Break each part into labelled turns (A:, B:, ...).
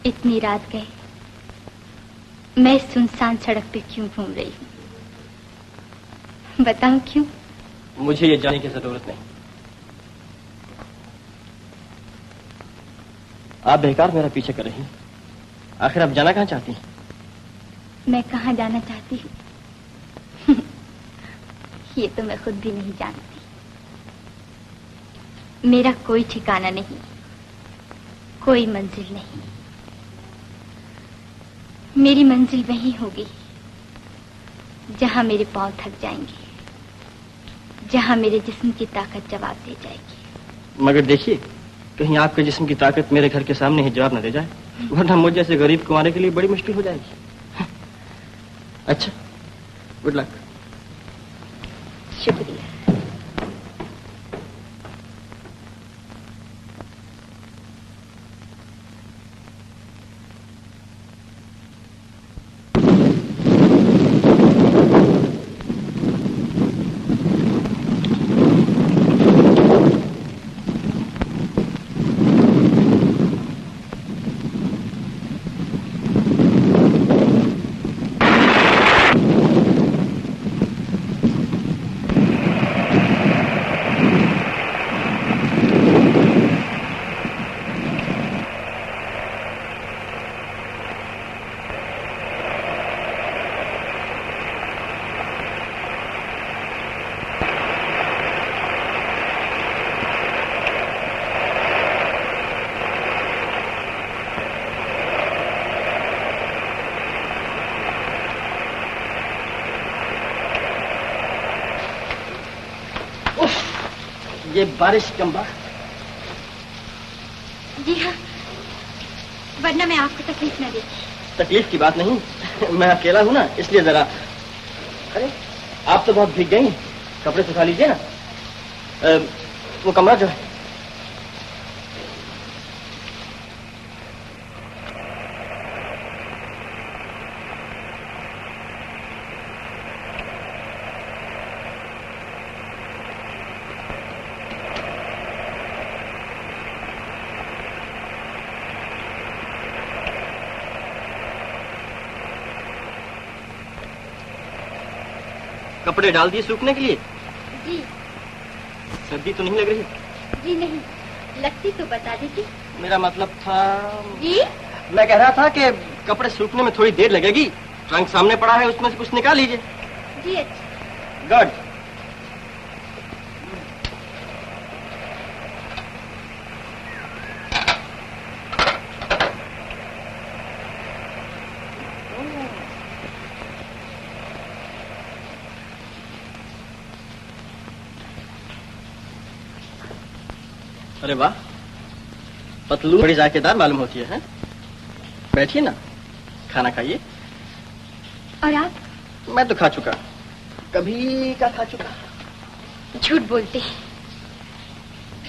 A: इतनी रात गए, मैं सुनसान सड़क पे क्यों घूम रही हूँ? बताऊं क्यों?
B: मुझे ये जानने की जरूरत नहीं। आप बेकार मेरा पीछे कर रही हैं। आखिर आप जाना कहाँ चाहती हैं?
A: मैं कहाँ जाना चाहती हूँ ये तो मैं खुद भी नहीं जानती। मेरा कोई ठिकाना नहीं, कोई मंजिल नहीं। मेरी मंजिल वहीं होगी जहां मेरे पांव थक जाएंगे, जहां मेरे जिस्म की ताकत जवाब दे जाएगी।
B: मगर देखिए, कहीं आपके जिस्म की ताकत मेरे घर के सामने ही जवाब न दे जाए, वरना मुझ जैसे गरीब कुंवारे के लिए बड़ी मुश्किल हो जाएगी। अच्छा, गुड लक।
A: शुक्रिया।
B: ये बारिश कम बात।
A: जी हाँ, वरना मैं आपको तकलीफ न देती।
B: तकलीफ की बात नहीं, मैं अकेला हूँ ना, इसलिए जरा। अरे आप तो बहुत भीग गई, कपड़े सुखा लीजिए ना। वो कमरा जो है। कपड़े डाल दिए सूखने के लिए?
A: जी।
B: सर्दी तो नहीं लग रही?
A: जी नहीं, लगती तो बता दीजिए।
B: मेरा मतलब था।
A: जी?
B: मैं कह रहा था कि कपड़े सूखने में थोड़ी देर लगेगी। ट्रंक सामने पड़ा है, उसमें से कुछ निकाल लीजिए।
A: जी अच्छा।
B: गुड। अरे वाह, पतलू बड़ी जायकेदार मालूम होती है। बैठिए ना, खाना खाइए।
A: और आप?
B: मैं तो खा चुका, कभी का खा चुका।
A: झूठ बोलते हैं,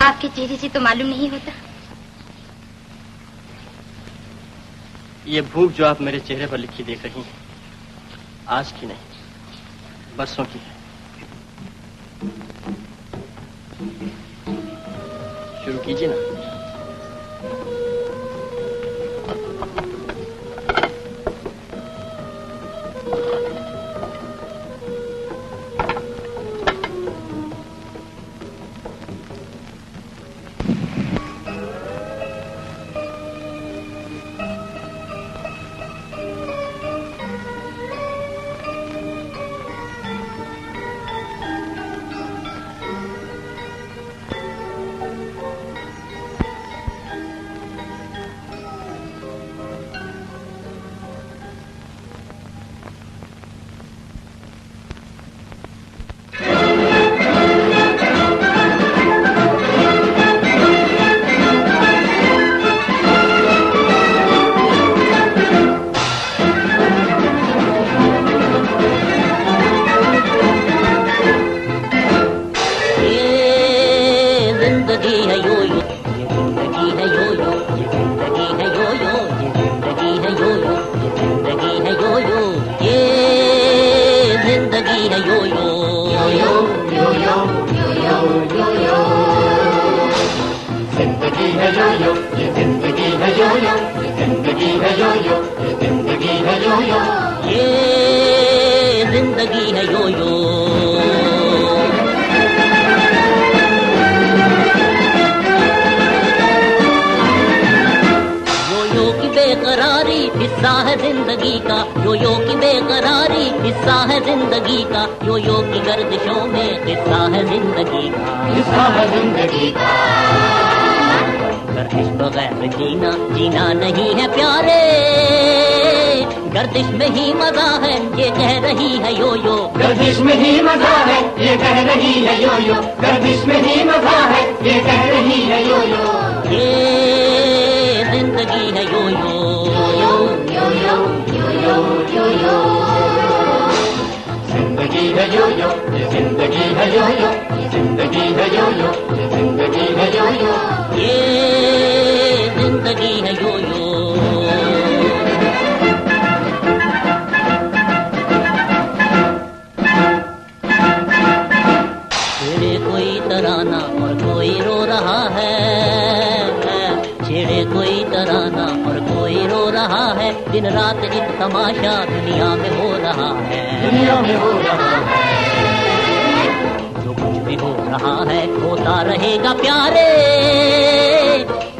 A: आपके चेहरे से तो मालूम नहीं होता।
B: ये भूख जो आप मेरे चेहरे पर लिखी देख रही हैं, आज की नहीं, बरसों की है। शुरू कीजिए ना।
C: जिंदगी है यो यो, ये जिंदगी है यो यो, ये जिंदगी जिंदगी का, यो यो की गर्दिशों में किस्सा है जिंदगी का,
D: किस्सा है जिंदगी का।
C: गर्दिश बगैर जीना जीना नहीं है प्यारे, गर्दिश में ही मजा है ये कह रही है यो यो,
D: गर्दिश में ही मजा है ये कह रही है यो यो, गर्दिश में ही मजा है ये कह रही है यो यो।
C: ये जिंदगी है यो यो,
D: यो यो यो यो यो यो यो। जिंदगी है यो यो, ये जिंदगी है यो यो, ये जिंदगी है यो यो, ये जिंदगी है यो यो।
C: ये जिंदगी है यो यो। छेड़े कोई तराना और कोई रो रहा है, छेड़े कोई तराना और कोई रो रहा है, दिन रात एक तमाशा दुनिया में हो रहा है,
D: दुनिया में हो रहा है।
C: जो कुछ भी हो रहा है होता रहेगा प्यारे,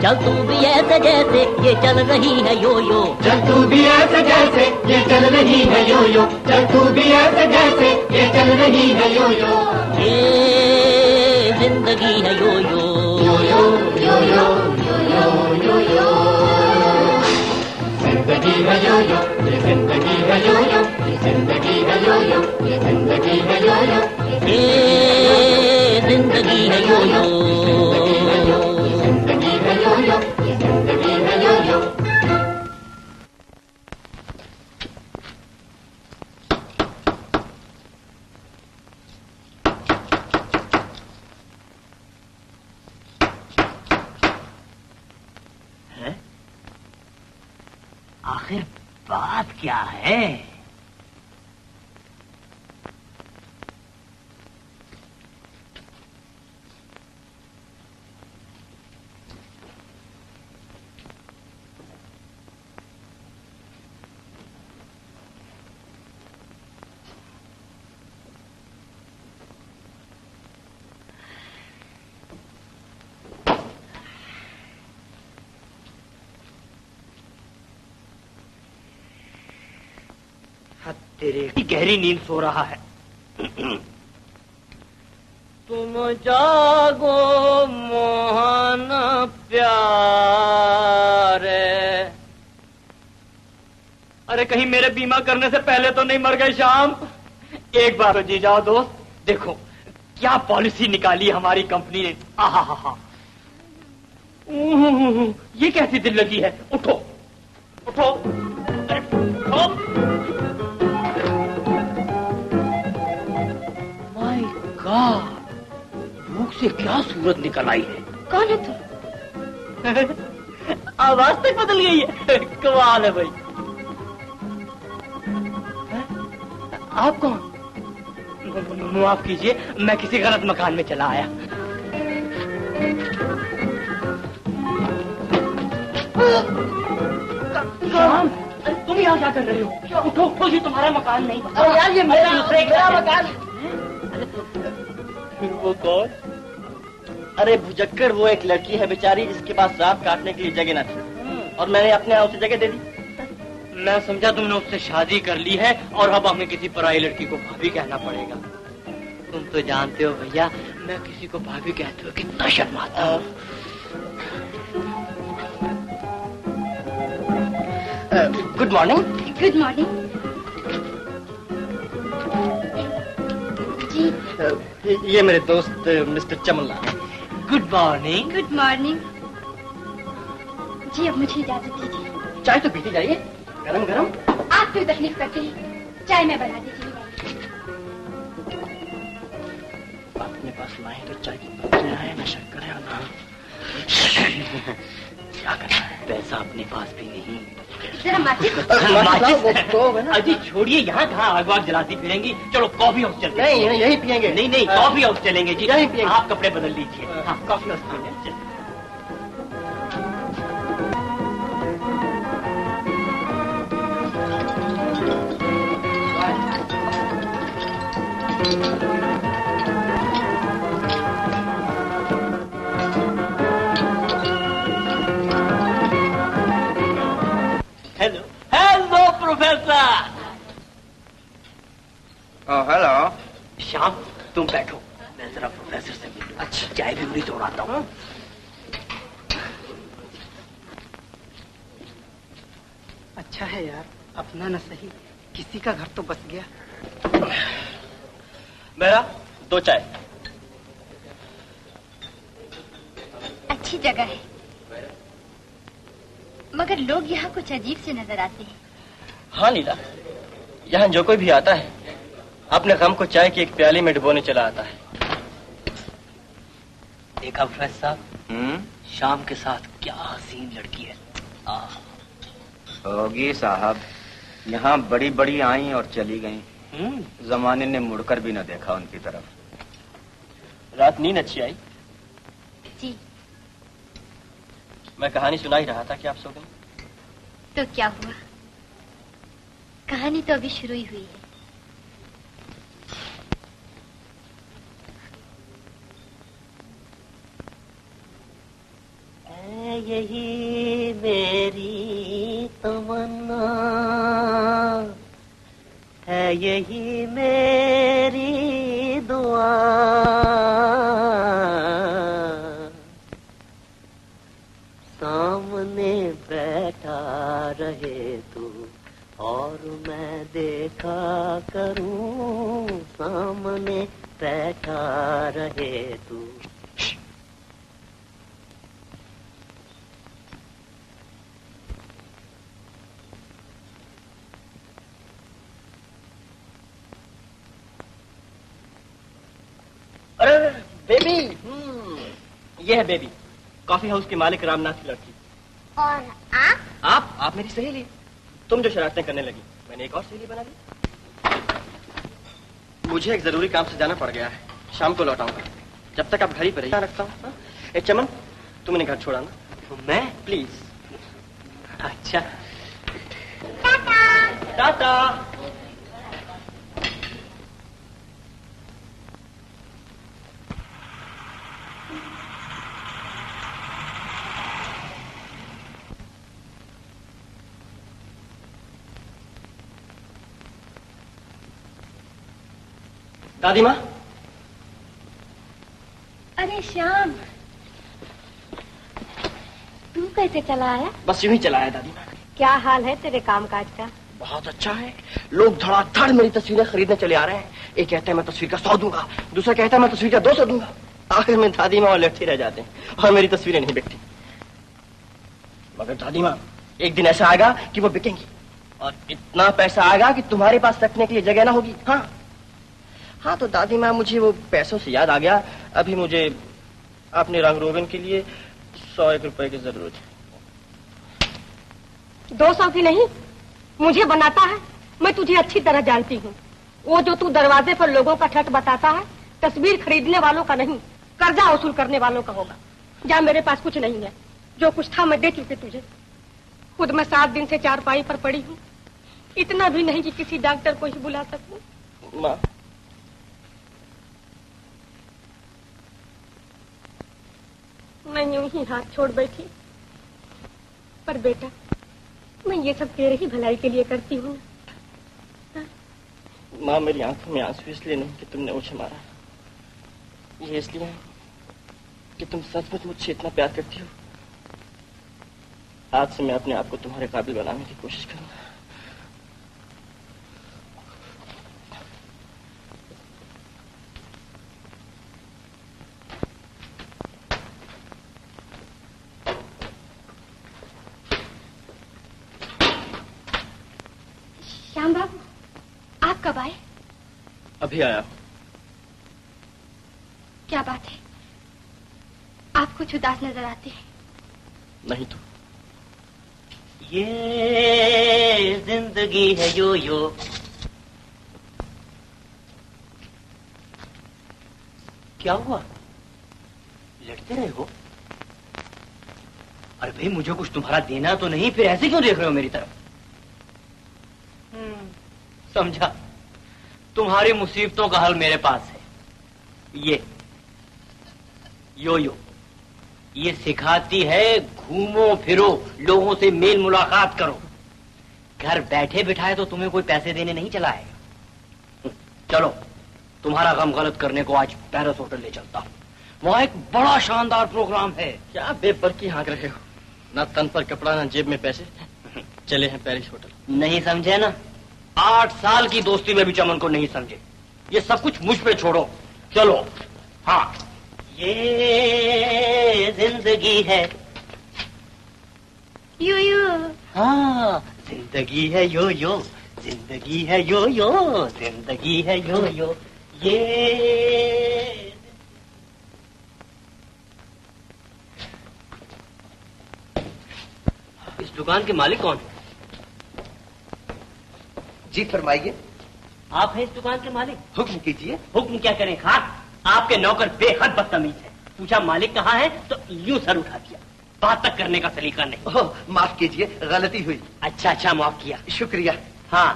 C: चल तू भी ऐसे जैसे ये चल रही है यो यो,
D: चल तू भी ऐसे जैसे ये चल रही है यो यो, चल तू भी ऐसे जैसे ये चल रही है यो यो।
C: ये जिंदगी है यो यो,
D: यो यो यो यो यो यो यो यो। जिंदगी है यो यो, ये जिंदगी है यो यो, ये जिंदगी है यो यो, ये जिंदगी है यो यो।
C: ये जिंदगी है यो यो,
D: जिंदगी है यो यो, ये जिंदगी है यो यो।
C: आखिर बात क्या है? तेरे गहरी नींद सो रहा है। तुम जागो मोहन प्यारे। अरे कहीं मेरे बीमा करने से पहले तो नहीं मर गए श्याम? एक बार जी जाओ दोस्त, देखो क्या पॉलिसी निकाली हमारी कंपनी ने। आहा हा हा, ये कैसी दिल लगी है। उठो उठो, अरे उठो। भूख से क्या सूरत निकल आई है।
A: कौन है तुम?
C: आवाज तक बदल गई है। कमाल है भाई। आप कौन? माफ कीजिए, मैं किसी गलत मकान में चला आया। तुम यहाँ क्या कर रहे हो? उठो उठो, ये तुम्हारा मकान नहीं।
B: अरे यार ये मेरा मकान।
C: वो कौन?
B: अरे भुजक्कर, वो एक लड़की है बेचारी जिसके पास रात काटने के लिए जगह न थी, और मैंने अपने यहाँ उसे जगह दे दी।
C: मैं समझा तुमने उससे शादी कर ली है और अब हमें किसी पराई लड़की को भाभी कहना पड़ेगा। तुम तो जानते हो भैया, मैं किसी को भाभी कहते हो कितना शर्माता हूँ।
B: Good morning.
A: गुड मॉर्निंग जी।
B: ये मेरे दोस्त mister Chamanlal.
C: Good morning.
A: Good morning जी। अब मुझे इजाजत दीजिए।
B: चाय तो पीती जाइए, गरम गरम।
A: आप क्यों तकलीफ करते हैं? चाय मैं बना देती हूँ।
B: अपने पास लाए तो चाय की पत्तियां हैं, ना शक्कर है ना। क्या करना है?
C: पैसा अपने पास भी नहीं।
A: जरा माचिस।
C: अजी छोड़िए, यहाँ कहाँ आग वाग जलाती फिरेंगी। चलो कॉफी हाउस चलते हैं।
B: नहीं, यही पियेंगे।
C: नहीं नहीं, कॉफी हाउस चलेंगे जी।
B: यही पियेंगे।
C: आप कपड़े बदल लीजिए। हाँ, कॉफी हाउस चलेंगे। Hello hello professor.
B: मैं जरा प्रोफेसर से मिलूं। अच्छा, चाय भी उन्हीं तोड़ाता हूँ।
E: अच्छा है यार, अपना न सही किसी का घर तो बस गया।
B: मेरा 2 चाय।
A: अच्छी जगह है, मगर लोग यहाँ कुछ अजीब से नजर आते हैं।
B: हाँ नीला, यहाँ जो कोई भी आता है अपने गम को चाय की एक प्याली में डुबोने चला आता है।
C: देखा प्रोफेसर साहब, शाम के साथ क्या हसीन लड़की है।
F: होगी साहब, यहाँ बड़ी बड़ी आई और चली गई। जमाने ने मुड़कर भी न देखा उनकी तरफ।
B: रात नींद अच्छी आई?
A: जी।
B: मैं कहानी सुना ही रहा था कि आप सो गई।
A: तो क्या हुआ, कहानी तो अभी शुरू ही हुई है।
C: यही मेरी तमन्ना है, यही मेरी दुआ, सामने बैठा रहे तू और मैं देखा करूं, सामने बैठा रहे तू।
B: अरे बेबी, ये है बेबी, कॉफी हाउस के मालिक रामनाथ की लड़की।
A: और आप?
B: आप मेरी सहेली। तुम जो शरारतें करने लगी, मैंने एक और सहेली बना ली। मुझे एक जरूरी काम से जाना पड़ गया है, शाम को लौटाऊंगा। जब तक आप घर ही पर रहिए रखता हूँ। एक चमन, तुम इन्हें घर छोड़ाना।
C: तो मैं?
B: प्लीज।
C: अच्छा,
A: टाटा।
B: टाटा। दादी माँ।
A: अरे श्याम, तू कैसे चला आया?
B: बस यूं ही चला आया दादी माँ।
A: क्या हाल है तेरे कामकाज का?
B: बहुत अच्छा है, लोग धड़ाधड़ मेरी तस्वीरें खरीदने चले आ रहे हैं। एक कहता है मैं तस्वीर का 100 दूंगा, दूसरा कहता है मैं तस्वीर का 200 दूंगा। आखिर में दादी माँ और लट्ठे रह जाते हैं और मेरी तस्वीरें नहीं बिकती। मगर दादी माँ, एक दिन ऐसा आएगा कि वो बिकेंगी और इतना पैसा आएगा कि तुम्हारे पास रखने के लिए जगह ना होगी। हाँ हाँ, तो दादी माँ, मुझे वो पैसों से याद आ गया, अभी मुझे अपने रंग रोगन के लिए 100 रुपए की जरूरत है।
G: 200 की नहीं, मुझे बनाता है। मैं तुझे अच्छी तरह जानती हूँ। वो जो तू दरवाजे पर लोगों का ठट बताता है, तस्वीर खरीदने वालों का नहीं, कर्जा वसूल करने वालों का होगा। जा, मेरे पास कुछ नहीं है, जो कुछ था मैं दे चुके तुझे। खुद मैं 7 दिन से चारपाई पर पड़ी हूँ, इतना भी नहीं कि किसी डॉक्टर को ही बुला सकूं।
B: माँ,
G: मैं यूं ही हाथ छोड़ बैठी, पर बेटा, मैं ये सब तेरे ही भलाई के लिए करती हूँ।
B: माँ, मेरी आंखों में आंसू इसलिए नहीं कि तुमने मुझे मारा, ये इसलिए कि तुम सचमुच मुझसे इतना प्यार करती हो। आज से मैं अपने आप को तुम्हारे काबिल बनाने की कोशिश करूंगा।
A: श्याम बाबू, आप कब आए?
B: अभी आया।
A: क्या बात है, आप कुछ उदास नजर आते हैं।
B: नहीं तो
C: ये जिंदगी है यो यो। क्या हुआ, लड़ते रहे हो? अरे भाई, मुझे कुछ तुम्हारा देना तो नहीं, फिर ऐसे क्यों देख रहे हो मेरी तरफ? समझा, तुम्हारी मुसीबतों का हल मेरे पास है। ये यो यो, ये सिखाती है घूमो फिरो, लोगों से मेल मुलाकात करो। घर बैठे बिठाए तो तुम्हें कोई पैसे देने नहीं चला है। चलो तुम्हारा गम गलत करने को आज पेरिस होटल ले चलता हूँ। वहाँ एक बड़ा शानदार प्रोग्राम है।
B: क्या बेबरकी हाँक रहे हो? ना तन पर कपड़ा ना जेब में पैसे, चले हैं पेरिस होटल।
C: नहीं समझे ना? 8 साल की दोस्ती में भी चमन को नहीं समझे। ये सब कुछ मुझ पे छोड़ो, चलो। हाँ, ये जिंदगी है
A: यो यो।
C: हाँ, जिंदगी है यो यो, जिंदगी है यो यो, जिंदगी है यो यो। ये इस दुकान के मालिक कौन है?
H: जी फरमाइए।
C: आप हैं इस दुकान के मालिक?
H: हुक्म कीजिए।
C: हुक्म क्या करें खाक, आपके नौकर बेहद बदतमीज है। पूछा मालिक कहाँ है तो यूं सर उठा दिया। बात तक करने का सलीका नहीं।
H: ओह, माफ कीजिए, गलती हुई।
C: अच्छा अच्छा, माफ किया।
H: शुक्रिया।
C: हाँ,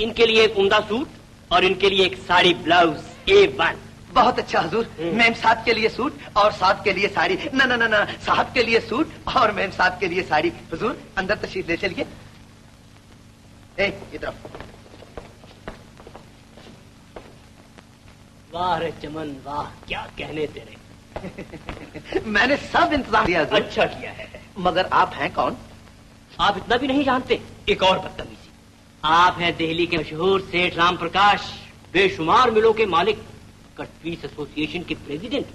C: इनके लिए एक उम्दा सूट और इनके लिए एक साड़ी ब्लाउज A1।
H: बहुत अच्छा हुजूर। मैम साहब के लिए सूट और साहब के लिए साड़ी। ना ना ना ना, साहब के लिए सूट और मैम साहब के लिए साड़ी। हुजूर अंदर तशरीफ ले चलिए। इधर।
C: वाह रे चमन वाह, क्या कहने तेरे।
H: मैंने सब इंतजाम किया हुजूर।
C: अच्छा किया है।
H: मगर आप हैं कौन?
C: आप इतना भी नहीं जानते। एक और बदतमीजी, आप हैं दिल्ली के मशहूर सेठ राम प्रकाश, बेशुमार मिलों के मालिक, कटपीस एसोसिएशन के प्रेसिडेंट।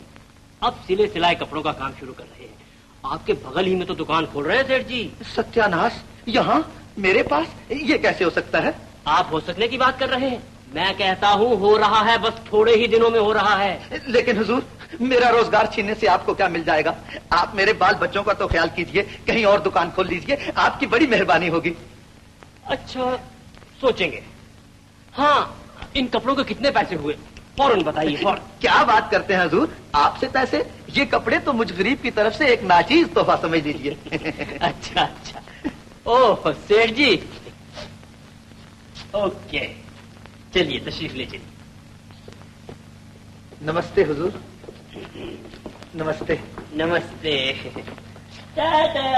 C: अब सिले सिलाए कपड़ों का काम शुरू कर रहे हैं। आपके बगल ही में तो दुकान खोल रहे हैं सेठ जी।
H: सत्यानाश, यहाँ मेरे पास? ये कैसे हो सकता है?
C: आप हो सकने की बात कर रहे हैं, मैं कहता हूँ हो रहा है, बस थोड़े ही दिनों में हो रहा है।
H: लेकिन हुजूर, मेरा रोजगार छीनने से आपको क्या मिल जाएगा? आप मेरे बाल बच्चों का तो ख्याल कीजिए, कहीं और दुकान खोल लीजिए, आपकी बड़ी मेहरबानी होगी।
C: अच्छा, सोचेंगे। हाँ, इन कपड़ों के कितने पैसे हुए फौरन बताइए। फौरन।
H: क्या बात करते हैं हुजूर, आपसे पैसे? ये कपड़े तो मुझ गरीब की तरफ से एक नाचीज तोहफा समझ लीजिए।
C: अच्छा अच्छा। ओह सेठ जी, ओके, चलिए तशरीफ ले चलिए।
H: नमस्ते हुजूर। नमस्ते।
C: नमस्ते। टाटा।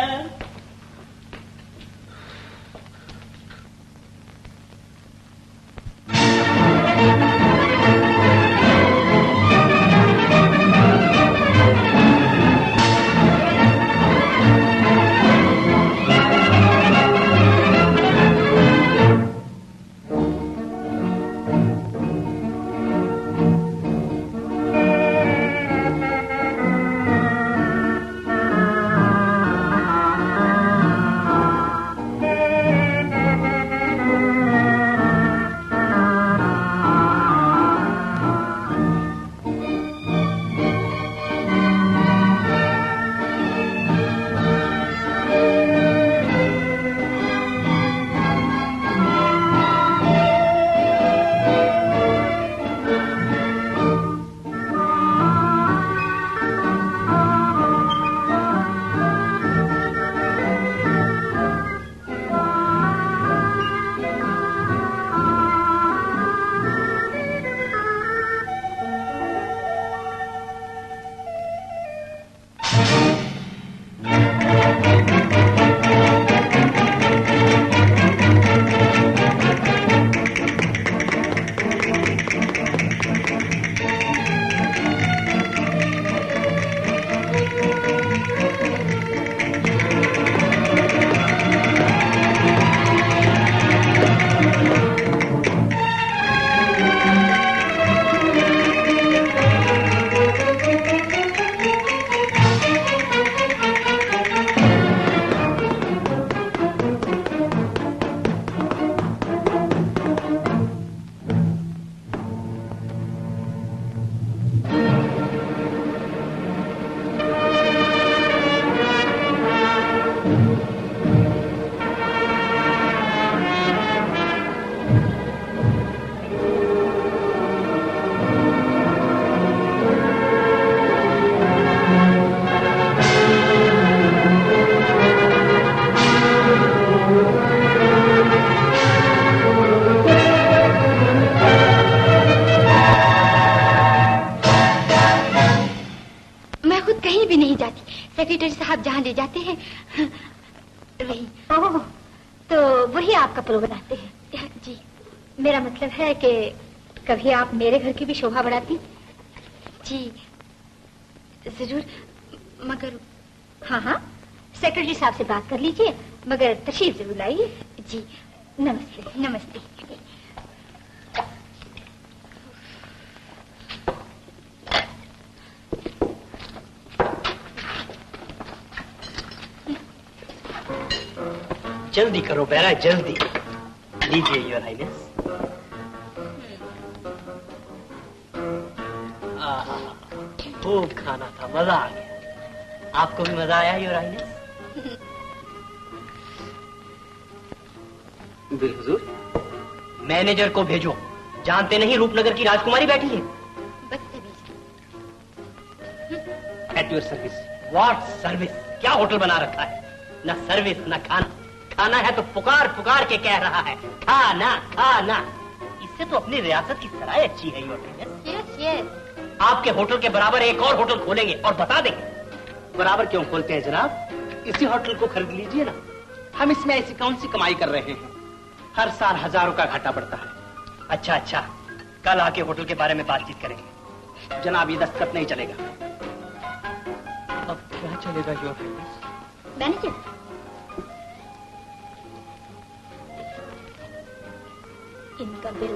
A: सेक्रेटरी साहब जहाँ ले जाते हैं वही। ओह, तो वही आप कपड़े बनाते हैं? जी, मेरा मतलब है कि कभी आप मेरे घर की भी शोभा बढ़ाती? जी जरूर, मगर हाँ हाँ, सेक्रेटरी साहब से बात कर लीजिए, मगर तशरीफ जरूर लाइए। जी नमस्ते। नमस्ते।
C: जल्दी करो बेरा, जल्दी। लीजिए योर हाइनेस। खूब खाना था, मजा आ गया। आपको भी मजा आया योर हाइनेस?
B: हुजूर,
C: मैनेजर को भेजो। जानते नहीं रूपनगर की राजकुमारी बैठी है। At your service. What service? क्या होटल बना रखा है? ना सर्विस ना खाना। खाना है तो पुकार पुकार के कह रहा है खाना खाना। इससे तो अपनी रियासत की सराय अच्छी है योर हाइनेस।
A: Yes yes.
C: आपके होटल के बराबर एक और होटल खोलेंगे और बता देंगे। बराबर क्यों खोलते हैं जनाब? इसी होटल को खरीद लीजिए ना। हम इसमें ऐसी कौन सी कमाई कर रहे हैं? हर साल हजारों का घाटा पड़ता है। अच्छा अच्छा, कल आके होटल के बारे में बातचीत करेंगे। जनाब ये दस्तखत नहीं चलेगा। अब क्या चलेगा योर हाइनेस?
A: मैनेजर, इनका बिल।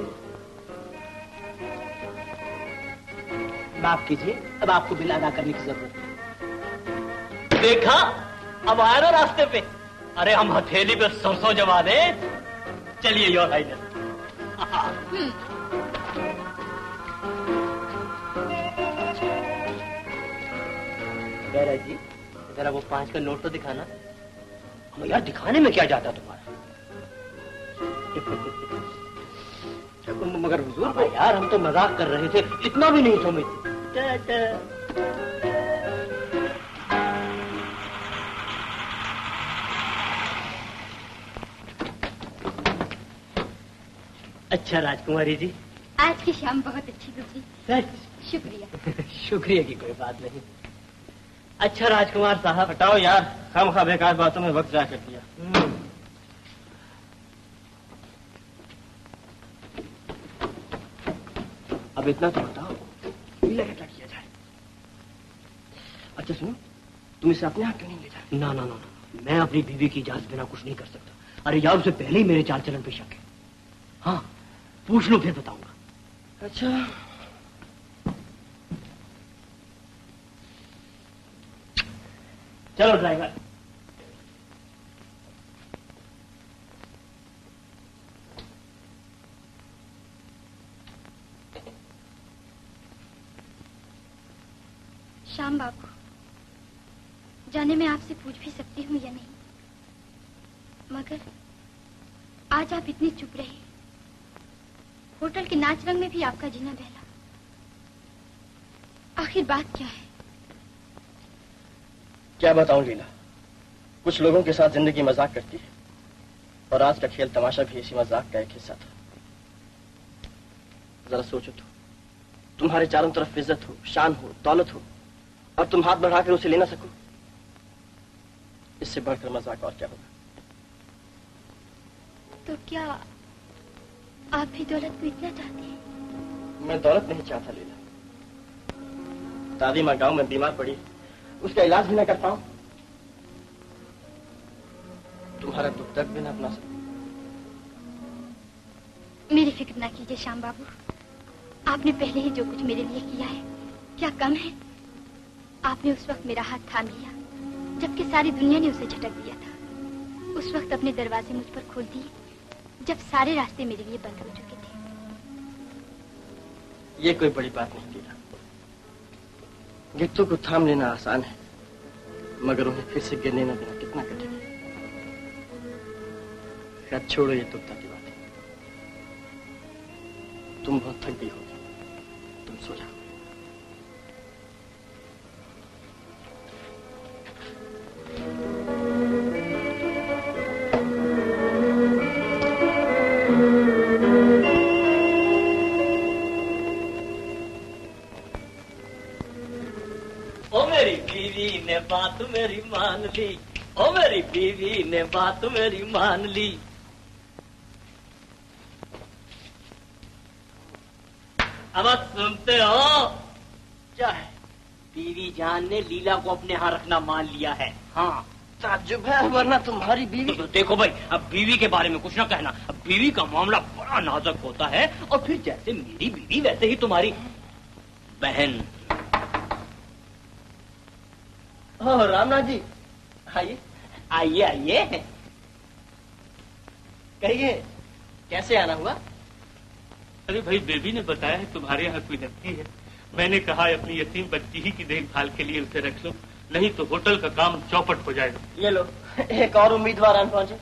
C: माफ कीजिए, अब आपको बिल अदा करने की जरूरत है। देखा, अब आया ना रास्ते पे। अरे हम हथेली पे सरसों जमा दे। चलिए योर हाइनेस। बेरा जी, जरा वो 5 का नोट तो दिखाना। यार दिखाने में क्या जाता तुम्हारा? मगर हुजूर यार, हम तो मजाक कर रहे थे, इतना भी नहीं समझते। अच्छा राजकुमारी जी,
A: आज की शाम बहुत अच्छी गुजरी।
C: सच?
A: शुक्रिया।
C: शुक्रिया की कोई बात नहीं। अच्छा राजकुमार साहब।
B: हटाओ यार, खामखा बेकार बातों में वक्त जाया कर दिया। अब इतना तो बताओ, क्या किया जाए? अच्छा सुनो, तुम इसे अपने हाथ क्यों नहीं ले जाए?
C: ना ना ना, मैं अपनी बीवी की इजाजत बिना कुछ नहीं कर सकता। अरे यार, उसे पहले ही मेरे चाल चलन पे शक है। हाँ, पूछ लो फिर बताऊंगा।
B: अच्छा
C: चलो ड्राइवर।
A: श्याम बाबू, जाने मैं आपसे पूछ भी सकती हूँ या नहीं, मगर आज आप इतनी चुप रहे। होटल के नाच रंग में भी आपका जीना बहला। आखिर बात क्या है?
B: क्या बताऊं लीला, कुछ लोगों के साथ जिंदगी मजाक करती है, और आज का खेल तमाशा भी इसी मजाक का एक हिस्सा था। जरा सोचो तो, तुम्हारे चारों तरफ इज्जत हो, शान हो, दौलत हो, और तुम हाथ बढ़ाकर उसे ले ना सको। इससे बढ़कर मजाक और क्या होगा?
A: तो क्या आप भी दौलत को इतना चाहते हैं?
B: मैं दौलत नहीं चाहता लीला। दादी माँ गांव में बीमार पड़ी, उसका इलाज भी ना कर पाऊं, तुम्हारा दुख दर्द भी ना अपना सकूं।
A: मेरी फिक्र ना कीजिए श्याम बाबू, आपने पहले ही जो कुछ मेरे लिए किया है क्या कम है? आपने उस वक्त मेरा हाथ थाम लिया जबकि सारी दुनिया ने उसे झटक दिया था। उस वक्त अपने दरवाजे मुझ पर खोल दिए जब सारे रास्ते मेरे लिए बंद हो चुके थे।
B: ये कोई बड़ी बात नहीं लीला। गिट्टू को थाम लेना आसान है, मगर उन्हें फिर से गिरने न देना कितना कठिन है। खैर छोड़ो ये दुखता की बात है। तुम बहुत थक गई होगी, तुम सो जाओ।
C: ने बात मेरी मान ली, ओ मेरी बीवी ने बात मेरी मान ली। अब सुनते हो क्या है? बीवी जान ने लीला को अपने यहाँ रखना मान लिया है। हाँ
B: ताज्जुब है, वरना तुम्हारी बीवी।
C: तो देखो भाई, अब बीवी के बारे में कुछ ना कहना। अब बीवी का मामला बड़ा नाजुक होता है, और फिर जैसे मेरी बीवी वैसे ही तुम्हारी बहन।
B: ओह रामनाथ जी, आइए
C: आइए आइए।
B: कहिए कैसे आना हुआ?
I: अरे भाई, बेबी ने बताया है तुम्हारे यहाँ कोई लड़की है। मैंने कहा अपनी यतीम बच्ची ही की देखभाल के लिए उसे रख लो, नहीं तो होटल का काम चौपट हो जाएगा।
B: ये लो, एक और उम्मीदवार आन पहुंचे।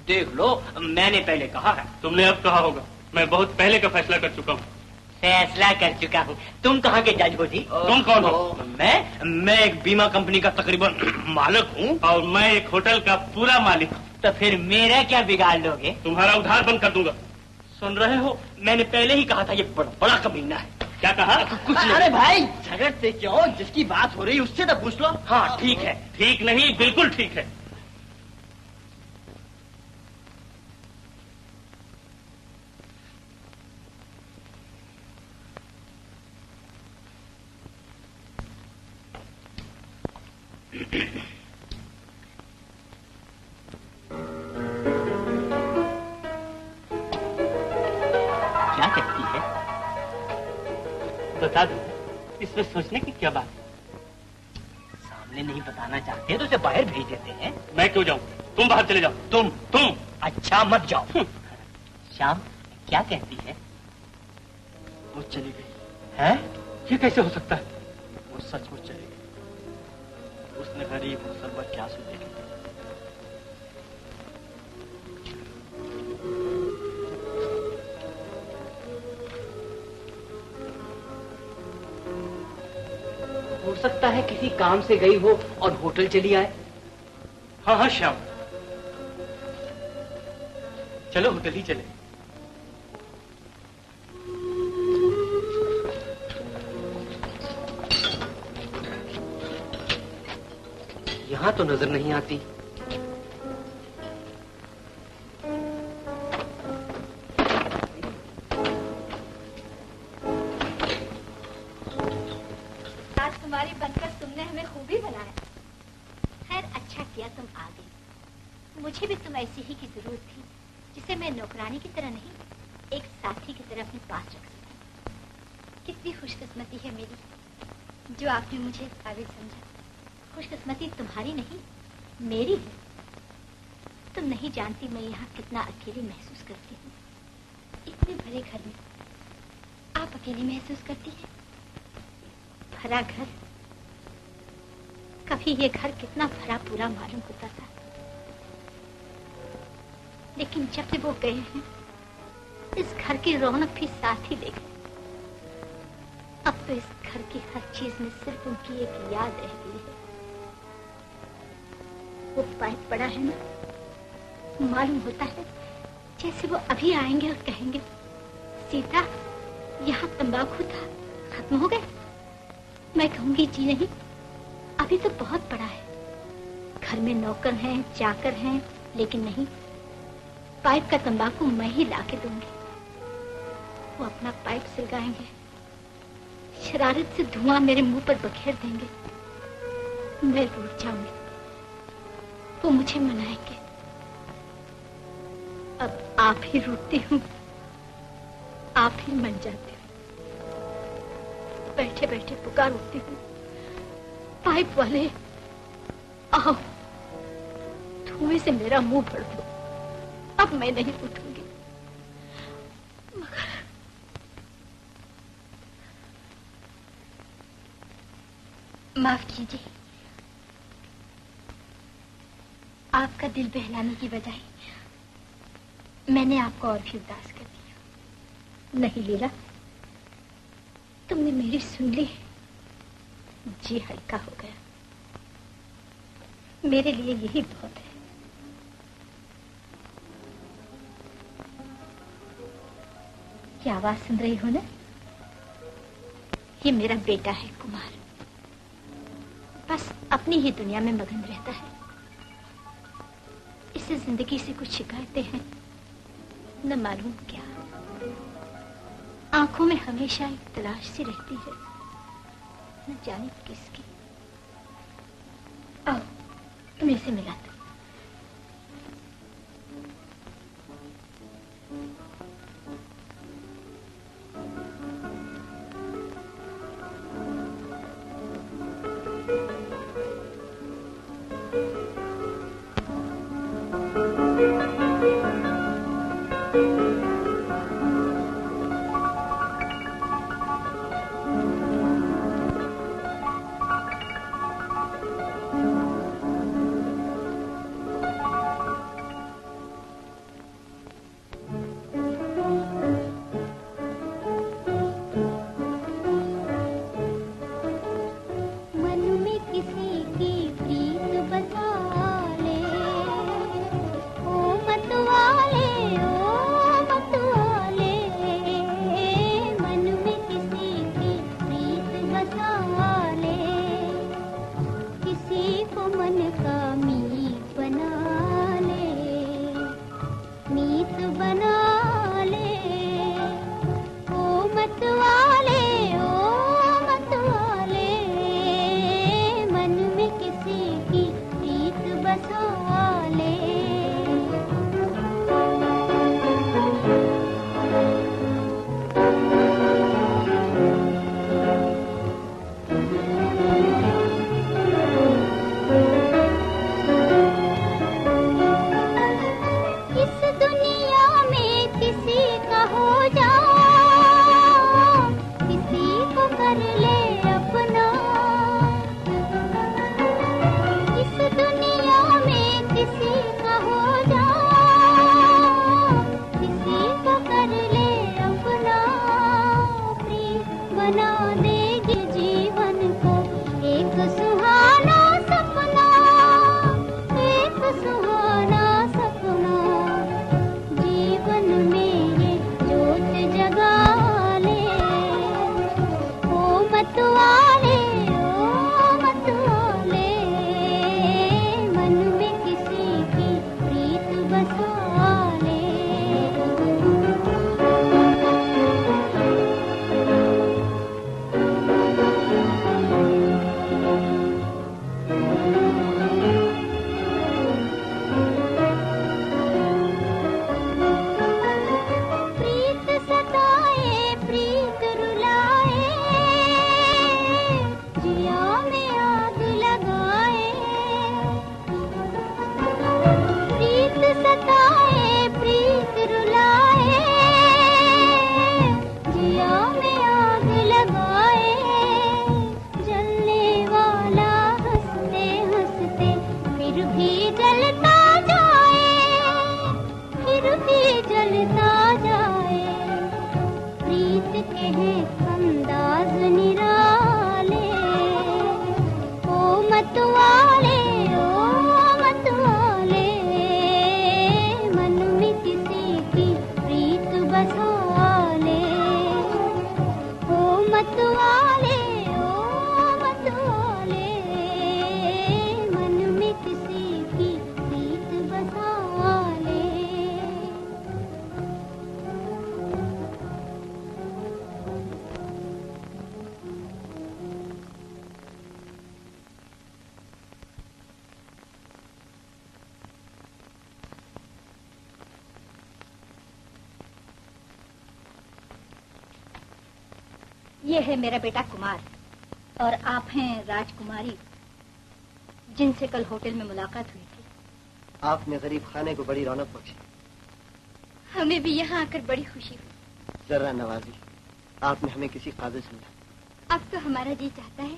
C: देख लो, मैंने पहले कहा है।
I: तुमने अब कहा होगा, मैं बहुत पहले का फैसला कर चुका हूँ।
C: फैसला कर चुका हूँ? तुम कहाँ के जज हो जी?
I: तुम कौन हो?
C: मैं एक बीमा कंपनी का तकरीबन मालिक हूँ,
I: और मैं एक होटल का पूरा मालिक।
C: तो फिर मेरा क्या बिगाड़ लोगे?
I: तुम्हारा उधार बंद कर दूंगा।
C: सुन रहे हो, मैंने पहले ही कहा था ये बड़ा कमीना है।
I: क्या कहा?
C: कुछ नहीं।
B: अरे भाई झगड़ते क्यों? जिसकी बात हो रही उससे तो पूछ लो।
C: हाँ ठीक है।
I: ठीक नहीं, बिल्कुल ठीक है।
C: क्या कहती है?
I: बता दो, इसमें सोचने की क्या बात है?
C: सामने नहीं बताना चाहते तो उसे बाहर भेज देते हैं।
I: मैं क्यों जाऊँ? तुम बाहर चले जाओ। तुम
C: अच्छा मत जाओ। श्याम क्या कहती है?
B: वो चली गई
I: है? ये कैसे हो सकता है?
B: वो सचमुच चली गई। उसने गरीब मुसलमान क्या सोचे?
C: हो सकता है किसी काम से गई हो और होटल चली आए।
I: हाँ हाँ श्याम, चलो होटल ही चले।
C: यहाँ तो नजर नहीं आती।
A: तुम्हारी बनकर तुमने हमें खूबी बनाया। खैर अच्छा किया तुम आ गई। मुझे भी तुम ऐसी ही की जरूरत थी, जिसे मैं नौकरानी की तरह नहीं, एक साथी की तरह अपने पास रख सकूं। कितनी खुशकिस्मती है मेरी, जो आपने मुझे काबिल समझा। खुशकिस्मती तुम्हारी नहीं, मेरी है। तुम नहीं जानती मैं यहाँ कितना अकेली महसूस करती हूँ। इतने भरे घर में आप अकेली महसूस करती हैं? भरा घर, कभी ये घर कितना भरा पूरा मालूम होता था, लेकिन जब से वो गए हैं, इस घर की रौनक भी साथ ही ले गई। अब तो इस घर की हर चीज में सिर्फ उनकी एक याद रह गई है। वो पाइप पड़ा है ना, मालूम होता है जैसे वो अभी आएंगे और कहेंगे, सीता यहाँ तंबाकू था, खत्म हो गए। मैं कहूंगी जी नहीं, अभी तो बहुत बड़ा है। घर में नौकर हैं, चाकर हैं, लेकिन नहीं, पाइप का तंबाकू मैं ही लाके दूंगी। वो अपना पाइप सिलगाएंगे, शरारत से धुआं मेरे मुंह पर बखेर देंगे। मैं रूठ जाऊंगी, वो मुझे मनाएंगे। अब आप ही रूठती हूँ, आप ही मन जाती हूँ। बैठे बैठे पुकार उठती हूँ, पाइप वाले आओ, धुएं से मेरा मुंह भर दो। अब मैं नहीं उठूंगी। मगर माफ कीजिए, आपका दिल बहलाने की बजाय मैंने आपको और भी उदास कर दिया। नहीं लीला, तुमने मेरी सुन ली, जी हल्का हो गया। मेरे लिए यही बहुत है। क्या आवाज सुन रही हो ना? ये मेरा बेटा है कुमार, बस अपनी ही दुनिया में मगन रहता है। इससे जिंदगी से कुछ शिकायतें हैं, न मालूम क्या। आंखों में हमेशा एक तलाश सी रहती है, न जाने किसकी। आओ तुम इसे मिलाते। ये है मेरा बेटा कुमार और आप हैं राजकुमारी, जिनसे कल होटल में मुलाकात हुई थी।
B: आपने गरीब खाने को बड़ी रौनक बख्शी।
A: हमें भी यहाँ आकर बड़ी खुशी हुई।
B: जरा नवाजी, आपने हमें किसी काबिल समझा।
A: अब तो हमारा जी चाहता है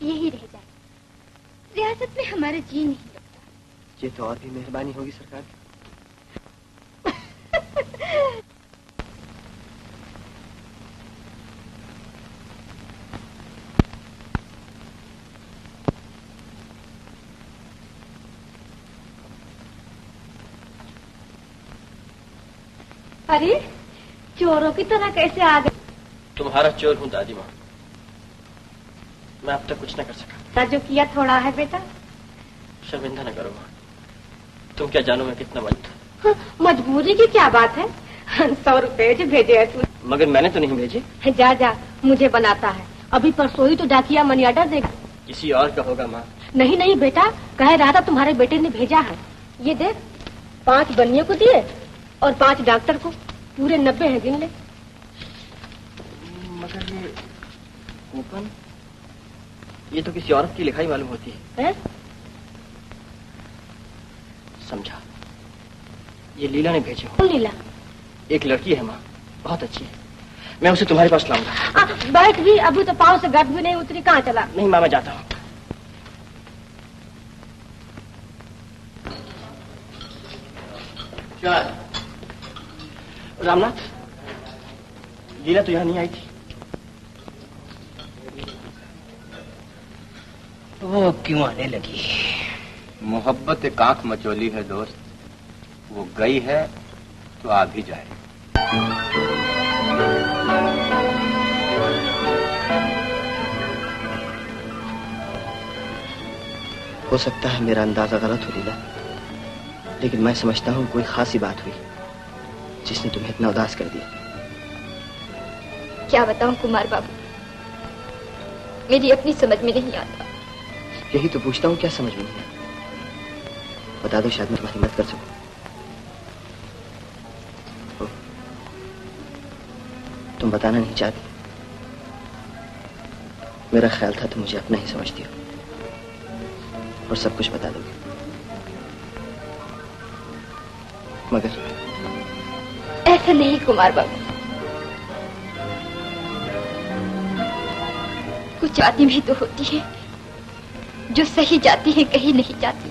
A: यही रह जाए, रियासत में हमारा जी नहीं लगता।
B: ये तो और भी मेहरबानी होगी सरकार।
G: अरे चोरों की तरह कैसे आ गए?
B: तुम्हारा चोर हूँ दादी माँ, मैं अब तक कुछ न कर सका।
G: जो किया थोड़ा है बेटा।
B: शर्मिंदा न करो माँ, तुम क्या जानो मैं कितना मजबूर।
G: हाँ, मजबूरी की क्या बात है, 100 रुपए जो भेजे है तू।
B: मगर मैंने तो नहीं भेजे।
G: जा जा, मुझे बनाता है। अभी परसों ही तो डाकिया मनी ऑर्डर देगा।
B: किसी और का होगा माँ।
G: नहीं नहीं बेटा, कह रहा था तुम्हारे बेटे ने भेजा है। ये देख, 5 बनियों को दिए और 5 डॉक्टर को, पूरे 90 हैं, गिन ले।
B: मगर ये कूपन, ये तो किसी औरत की लिखाई मालूम होती है। समझा, ये लीला ने भेजे हो।
G: लीला?
B: एक लड़की है माँ, बहुत अच्छी है। मैं उसे तुम्हारे पास लाऊंगा।
G: बैठ भी, अभी तो पाँव से गर्द भी नहीं उतरी, कहाँ चला?
B: नहीं माँ, मैं जाता हूँ। रामनाथ, लीला तो यहाँ नहीं आई थी।
C: वो क्यों आने लगी?
F: मोहब्बत एक आंख मचोली है दोस्त, वो गई है तो आ भी जाए।
B: हो सकता है मेरा अंदाजा गलत हो लीला, लेकिन मैं समझता हूँ कोई खासी बात हुई जिसने तुम्हें इतना उदास कर दिया।
A: क्या बताऊं कुमार बाबू, मेरी अपनी समझ में नहीं आता।
B: यही तो पूछता हूँ, क्या समझ में नहीं आता? बता दो, शायद मैं तुम्हारी मदद कर सकूं। तुम बताना नहीं चाहती। मेरा ख्याल था तुम मुझे अपना ही समझती हो और सब कुछ बता दोगे, मगर
A: ऐसा नहीं कुमार बाबू। कुछ बातें भी तो होती है जो सही जाती है, कहीं नहीं जाती।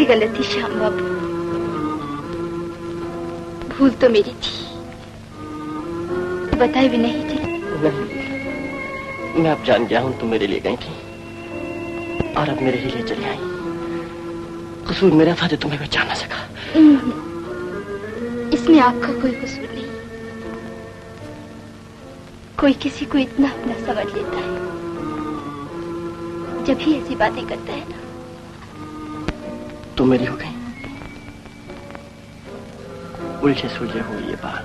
A: गलती श्याम बाबू, भूल तो मेरी थी, बताई भी नहीं थी।
B: नहीं, मैं अब जान गया हूं तुम मेरे लिए गई थी और अब मेरे ही लिए चली आई। कसूर मेरा था जो तुम्हें पहचान न सका।
A: इसमें आपका कोई कसूर नहीं। कोई किसी को इतना अपना समझ लेता है जब भी ऐसी बातें करता है ना।
B: तुम मेरी हो गई, उलझे सुलझे हुए ये बाल,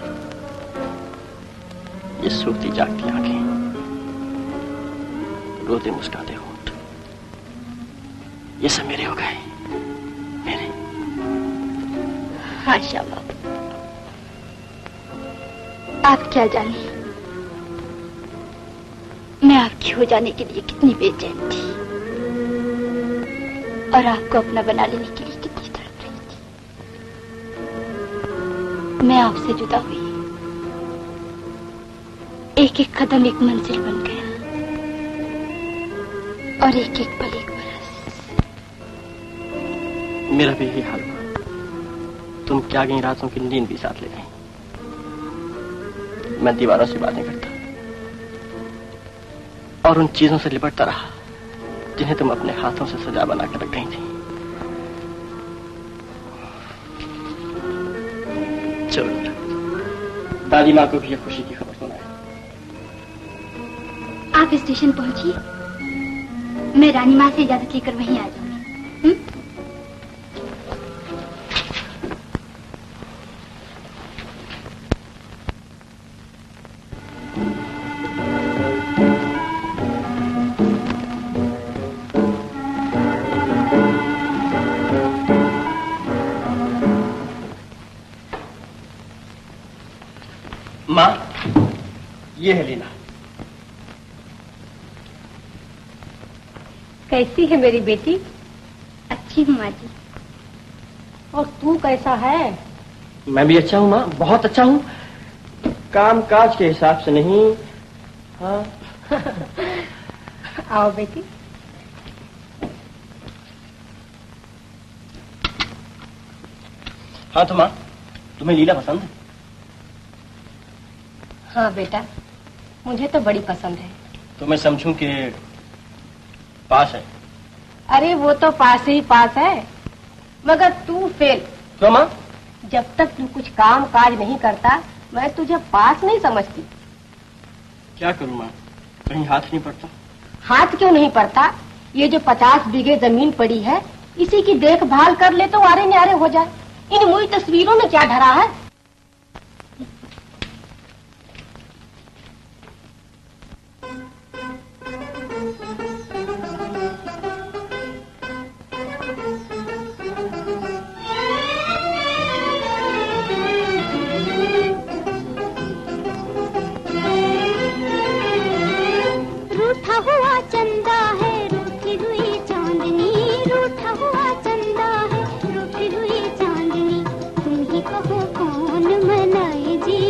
B: ये सोती जागती आंखें, रोते मुस्कुराते होंठ, ये सब मेरे हो गए, मेरे।
A: हाँ श्याम बाबू, आप क्या जाने मैं आपकी हो जाने के लिए कितनी बेचैन थी और आपको अपना बना लेने के लिए कितनी तड़प रही थी। मैं आपसे जुदा हुई, एक एक कदम एक मंजिल बन गया और एक एक पल एक बरस।
B: मेरा भी यही हाल हुआ। तुम क्या गई रातों की नींद भी साथ ले गई। मैं दीवारों से बातें करता और उन चीजों से लिपटता रहा जिन्हें तुम अपने हाथों से सजा बनाकर रख गई थी। चलो दादी माँ को भी ये खुशी की खबर सुनाए।
A: आप स्टेशन पहुंचिए, मैं रानी माँ से इजाजत लेकर वहीं आ जाऊंगी।
B: माँ, ये है लीला।
G: कैसी है मेरी बेटी?
A: अच्छी हूँ माँ जी।
G: और तू कैसा है?
B: मैं भी अच्छा हूँ माँ, बहुत अच्छा हूँ। काम काज के हिसाब से नहीं। हाँ।
G: आओ बेटी।
B: हाँ तो माँ, तुम्हें लीला पसंद है?
G: हाँ बेटा, मुझे तो बड़ी पसंद है।
B: तो मैं समझूं कि पास है।
G: अरे वो तो पास ही पास है, मगर तू फेल।
B: क्यों माँ?
G: जब तक तू कुछ काम काज नहीं करता मैं तुझे पास नहीं समझती।
B: क्या करूं माँ, कहीं हाथ नहीं पड़ता।
G: हाथ क्यों नहीं पड़ता? ये जो 50 बीघे जमीन पड़ी है, इसी की देखभाल कर ले तो आरे न्यारे हो जाए। इन मुई तस्वीरों में क्या धरा है?
J: रूठा हुआ चंदा है, रूठी हुई चांदनी, रूठा हुआ चंदा है, रूठी हुई चांदनी, तुम ही कहो कौन मनाए जी।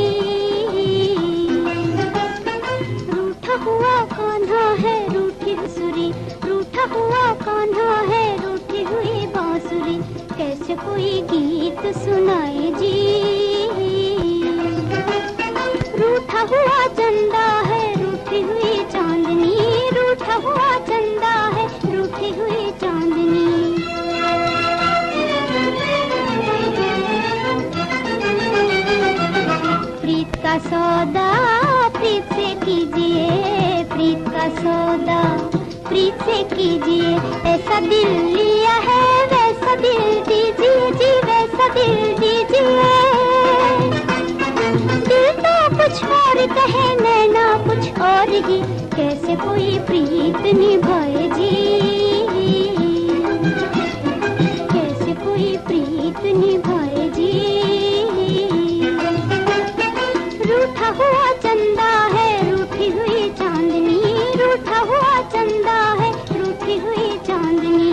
J: रूठा हुआ कान्हा है, रूठी सुरी, रूठा हुआ कान्हा है, रूठी हुई बांसुरी, कैसे कोई गीत सुनाए जी। रूठा हुआ चंदा है, रूठी हुई चांदनी, रूठा हुआ चंदा है, रूठी हुई चांदनी। प्रीत का सौदा प्रीत से कीजिए, प्रीत का सौदा प्रीत से कीजिए, ऐसा दिल लिया है वैसा दिल दीजिए जी, वैसा दिल दीजिए। दिल तो कुछ और कहे, नैना कुछ और ही, कैसे कोई प्रीत निभाए जी, कैसे कोई प्रीत निभाए जी। रूठा हुआ चंदा है, रूठी हुई चांदनी, रूठा हुआ चंदा है, रूठी हुई चांदनी।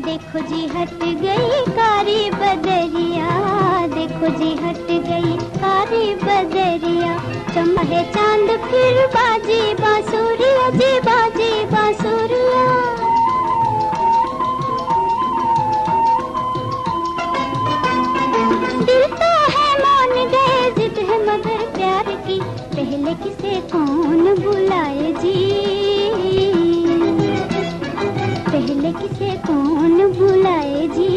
J: देखो जी हट गई कारी बदरिया, देखो जी हट गई कारी बदरिया, चमके चांद फिर बाजी बांसुरिया जी, बाजी बांसुरिया। दिल तो है मान गए, जिद है मगर प्यार की, पहले किसे कौन बुलाए जी, पहले किसे कौन बुलाए जी,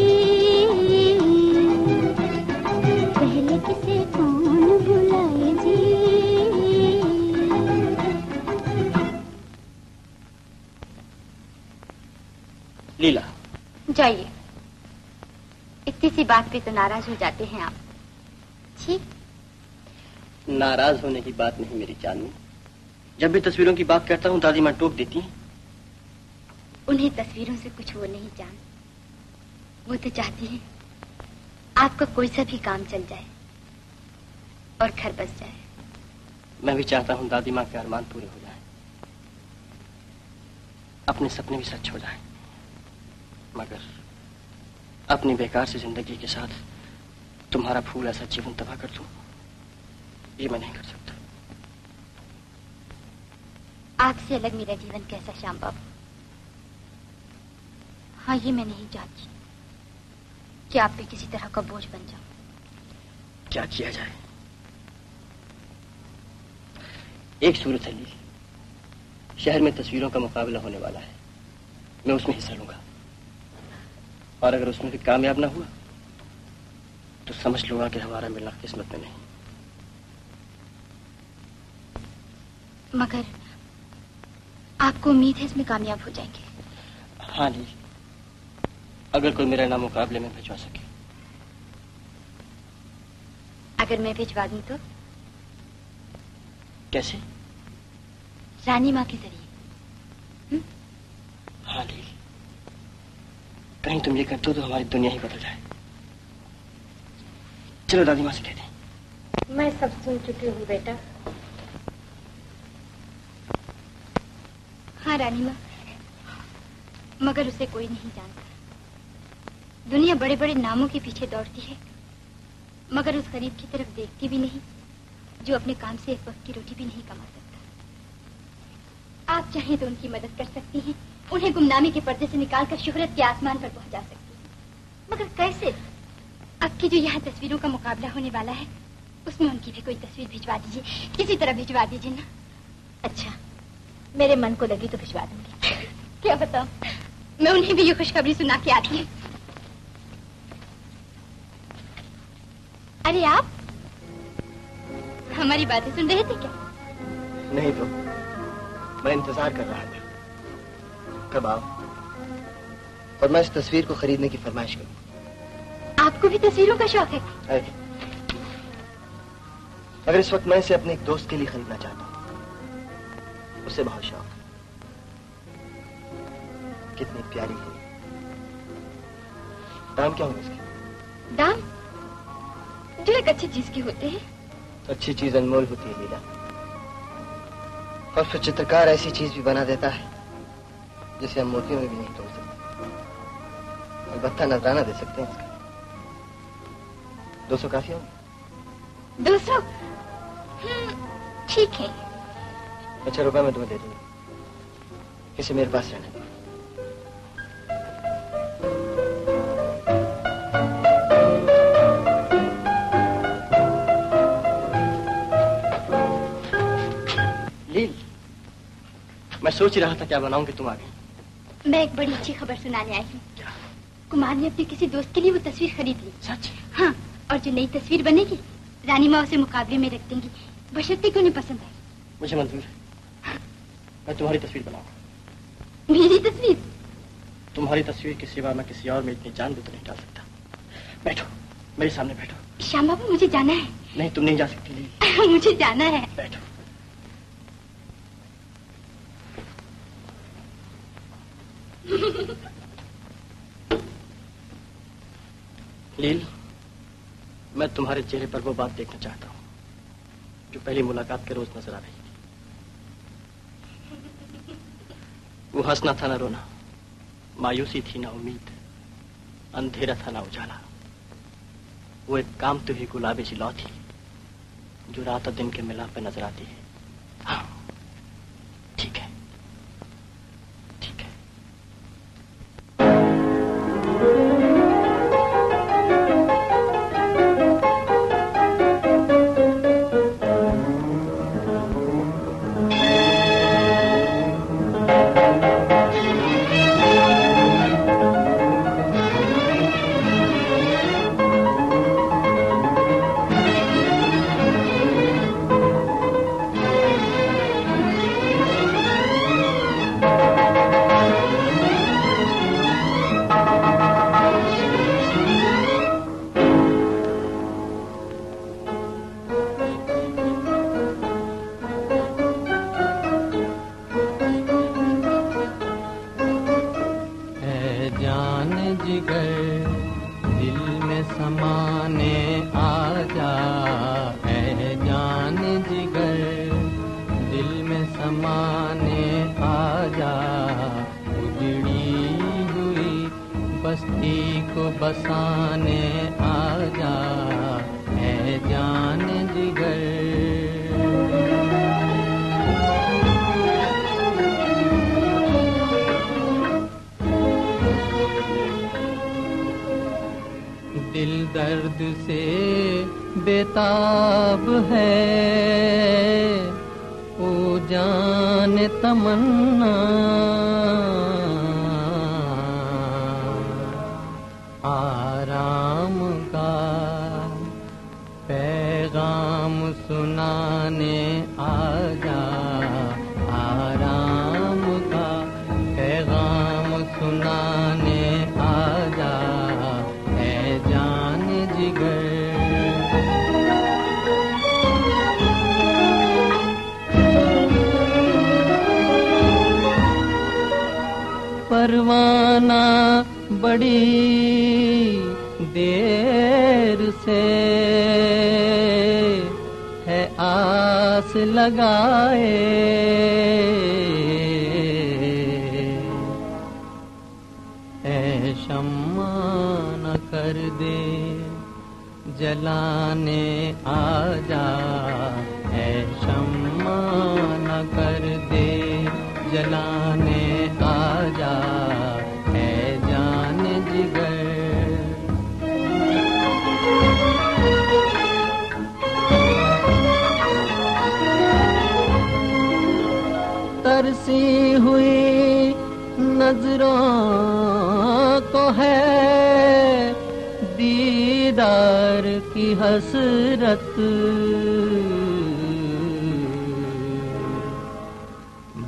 J: पहले किसे कौन बुलाए जी।
B: लीला,
A: जाइए, इतनी सी बात पे तो नाराज हो जाते हैं आप। ठीक,
B: नाराज होने की बात नहीं मेरी चांदनी। जब भी तस्वीरों की बात करता हूँ दादी माँ टोक देती हैं।
A: उन्हें तस्वीरों से कुछ वो नहीं जान, वो तो चाहती है आपका कोई सा भी काम चल जाए और घर बस जाए।
B: मैं भी चाहता हूँ दादी माँ के अरमान पूरे हो जाएं, अपने सपने भी सच हो जाएं, मगर अपनी बेकार से जिंदगी के साथ तुम्हारा फूल ऐसा जीवन तबाह कर दूं, ये मैं नहीं कर सकता।
A: आपसे अलग मेरा जीवन कैसा श्याम बाबू। हाँ, ये मैं नहीं चाहती कि आप भी किसी तरह का बोझ बन जाओ।
B: क्या किया जाए? एक सूरत है लीला, शहर में तस्वीरों का मुकाबला होने वाला है, मैं उसमें हिस्सा लूंगा, और अगर उसमें भी कामयाब ना हुआ तो समझ लूंगा कि हमारा मिलना किस्मत में नहीं।
A: मगर आपको उम्मीद है इसमें कामयाब हो जाएंगे?
B: हाँ लीला, अगर कोई मेरा नाम मुकाबले में भिजवा सके।
A: अगर मैं भिजवा दूं तो?
B: कैसे?
A: रानी माँ के जरिए।
B: कहीं तुम ये करते हो तो हमारी दुनिया ही बदल जाए। चलो दादी माँ से कहते हैं।
G: मैं सब सुन चुकी हूँ बेटा।
A: हाँ रानी माँ, मगर उसे कोई नहीं जानता। दुनिया बड़े बड़े नामों के पीछे दौड़ती है, मगर उस गरीब की तरफ देखती भी नहीं जो अपने काम से एक वक्त की रोटी भी नहीं कमा सकता। आप चाहें तो उनकी मदद कर सकती हैं, उन्हें गुमनामी के पर्दे से निकालकर शोहरत के आसमान पर पहुंचा सकती हैं। मगर कैसे? अब की जो यहाँ तस्वीरों का मुकाबला होने वाला है, उसमें उनकी भी कोई तस्वीर भिजवा दीजिए, किसी तरह भिजवा दीजिए ना।
K: अच्छा, मेरे मन को लगी तो भिजवा दूंगी।
A: क्या बताऊं, मैं उन्हें भी ये खुशखबरी सुना के आती हूँ। अरे आप हमारी बातें सुन रहे थे क्या?
B: नहीं तो मैं इंतजार कर रहा था कब आओ और मैं इस तस्वीर को खरीदने की फरमाइश करूं।
A: आपको भी तस्वीरों का शौक है?
B: अगर इस वक्त मैं इसे अपने एक दोस्त के लिए खरीदना चाहता हूं, उसे बहुत शौक है। कितनी प्यारी है। दाम क्या होगा इसके?
A: दाम जो एक अच्छी चीज के होते हैं।
B: अच्छी चीज अनमोल होती है लीला, और फिर चित्रकार ऐसी चीज भी बना देता है जिसे हम मोतियों में भी नहीं तोड़ सकते। अलबत्ता नजराना दे सकते हैं इसका। 200 काफी होंगे?
A: 200? ठीक है।
B: अच्छा, रुपए मैं तुम्हें दे दूंगा, इसे मेरे पास रहने दो। लील, मैं सोच रहा था क्या बनाऊं कि तुम आ गई।
A: मैं एक बड़ी अच्छी खबर सुनाने आई हूँ। कुमार ने अपने किसी दोस्त के लिए वो तस्वीर खरीद ली।
B: सच?
A: हाँ, और जो नई तस्वीर बनेगी रानी माँ उसे मुकाबले में रख देंगी, बशर्ते कि उन्हें पसंद आए।
B: मुझे मंजूर है, मैं तुम्हारी तस्वीर बनाऊंगा।
A: मेरी तस्वीर?
B: तुम्हारी तस्वीर के सिवा मैं किसी और में इतनी जान भी तो नहीं डाल सकता। बैठो, मेरे सामने बैठो।
A: श्याम बाबू, मुझे जाना है।
B: नहीं, तुम नहीं जा सकती लील।
A: मुझे जाना है।
B: बैठो। लील, मैं तुम्हारे चेहरे पर वो बात देखना चाहता हूँ जो पहली मुलाकात के रोज नजर आ रही थी। वो हंसना था ना रोना, मायूसी थी ना उम्मीद, अंधेरा था ना उजाला। वो एक कामती हुई गुलाबी सी लौ थी जो रात और दिन के मिलाप पे नजर आती है। हाँ, ठीक है, ठीक है।
L: परवाना बड़ी देर से है आस लगाए, ऐ शम्मा न कर दे जलाने आजा, ऐ शम्मा न कर दे जलाने आजा, है जान जिगर। तरसी हुई नजरों को है दीदार की हसरत,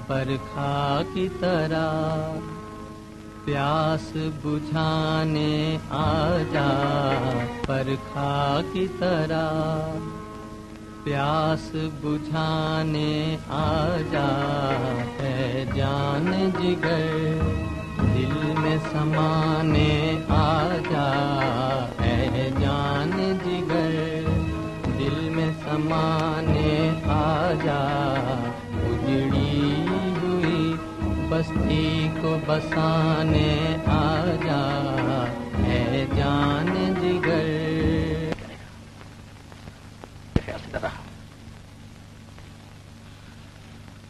L: बरखा की तरह प्यास बुझाने आजा, बरखा की तरह प्यास बुझाने आजा, है जान जिगर दिल में समाने आजा, है जान जिगर दिल में समाने आजा, उजड़ी हुई बस्ती को बसाने आजा, है जान जिगर।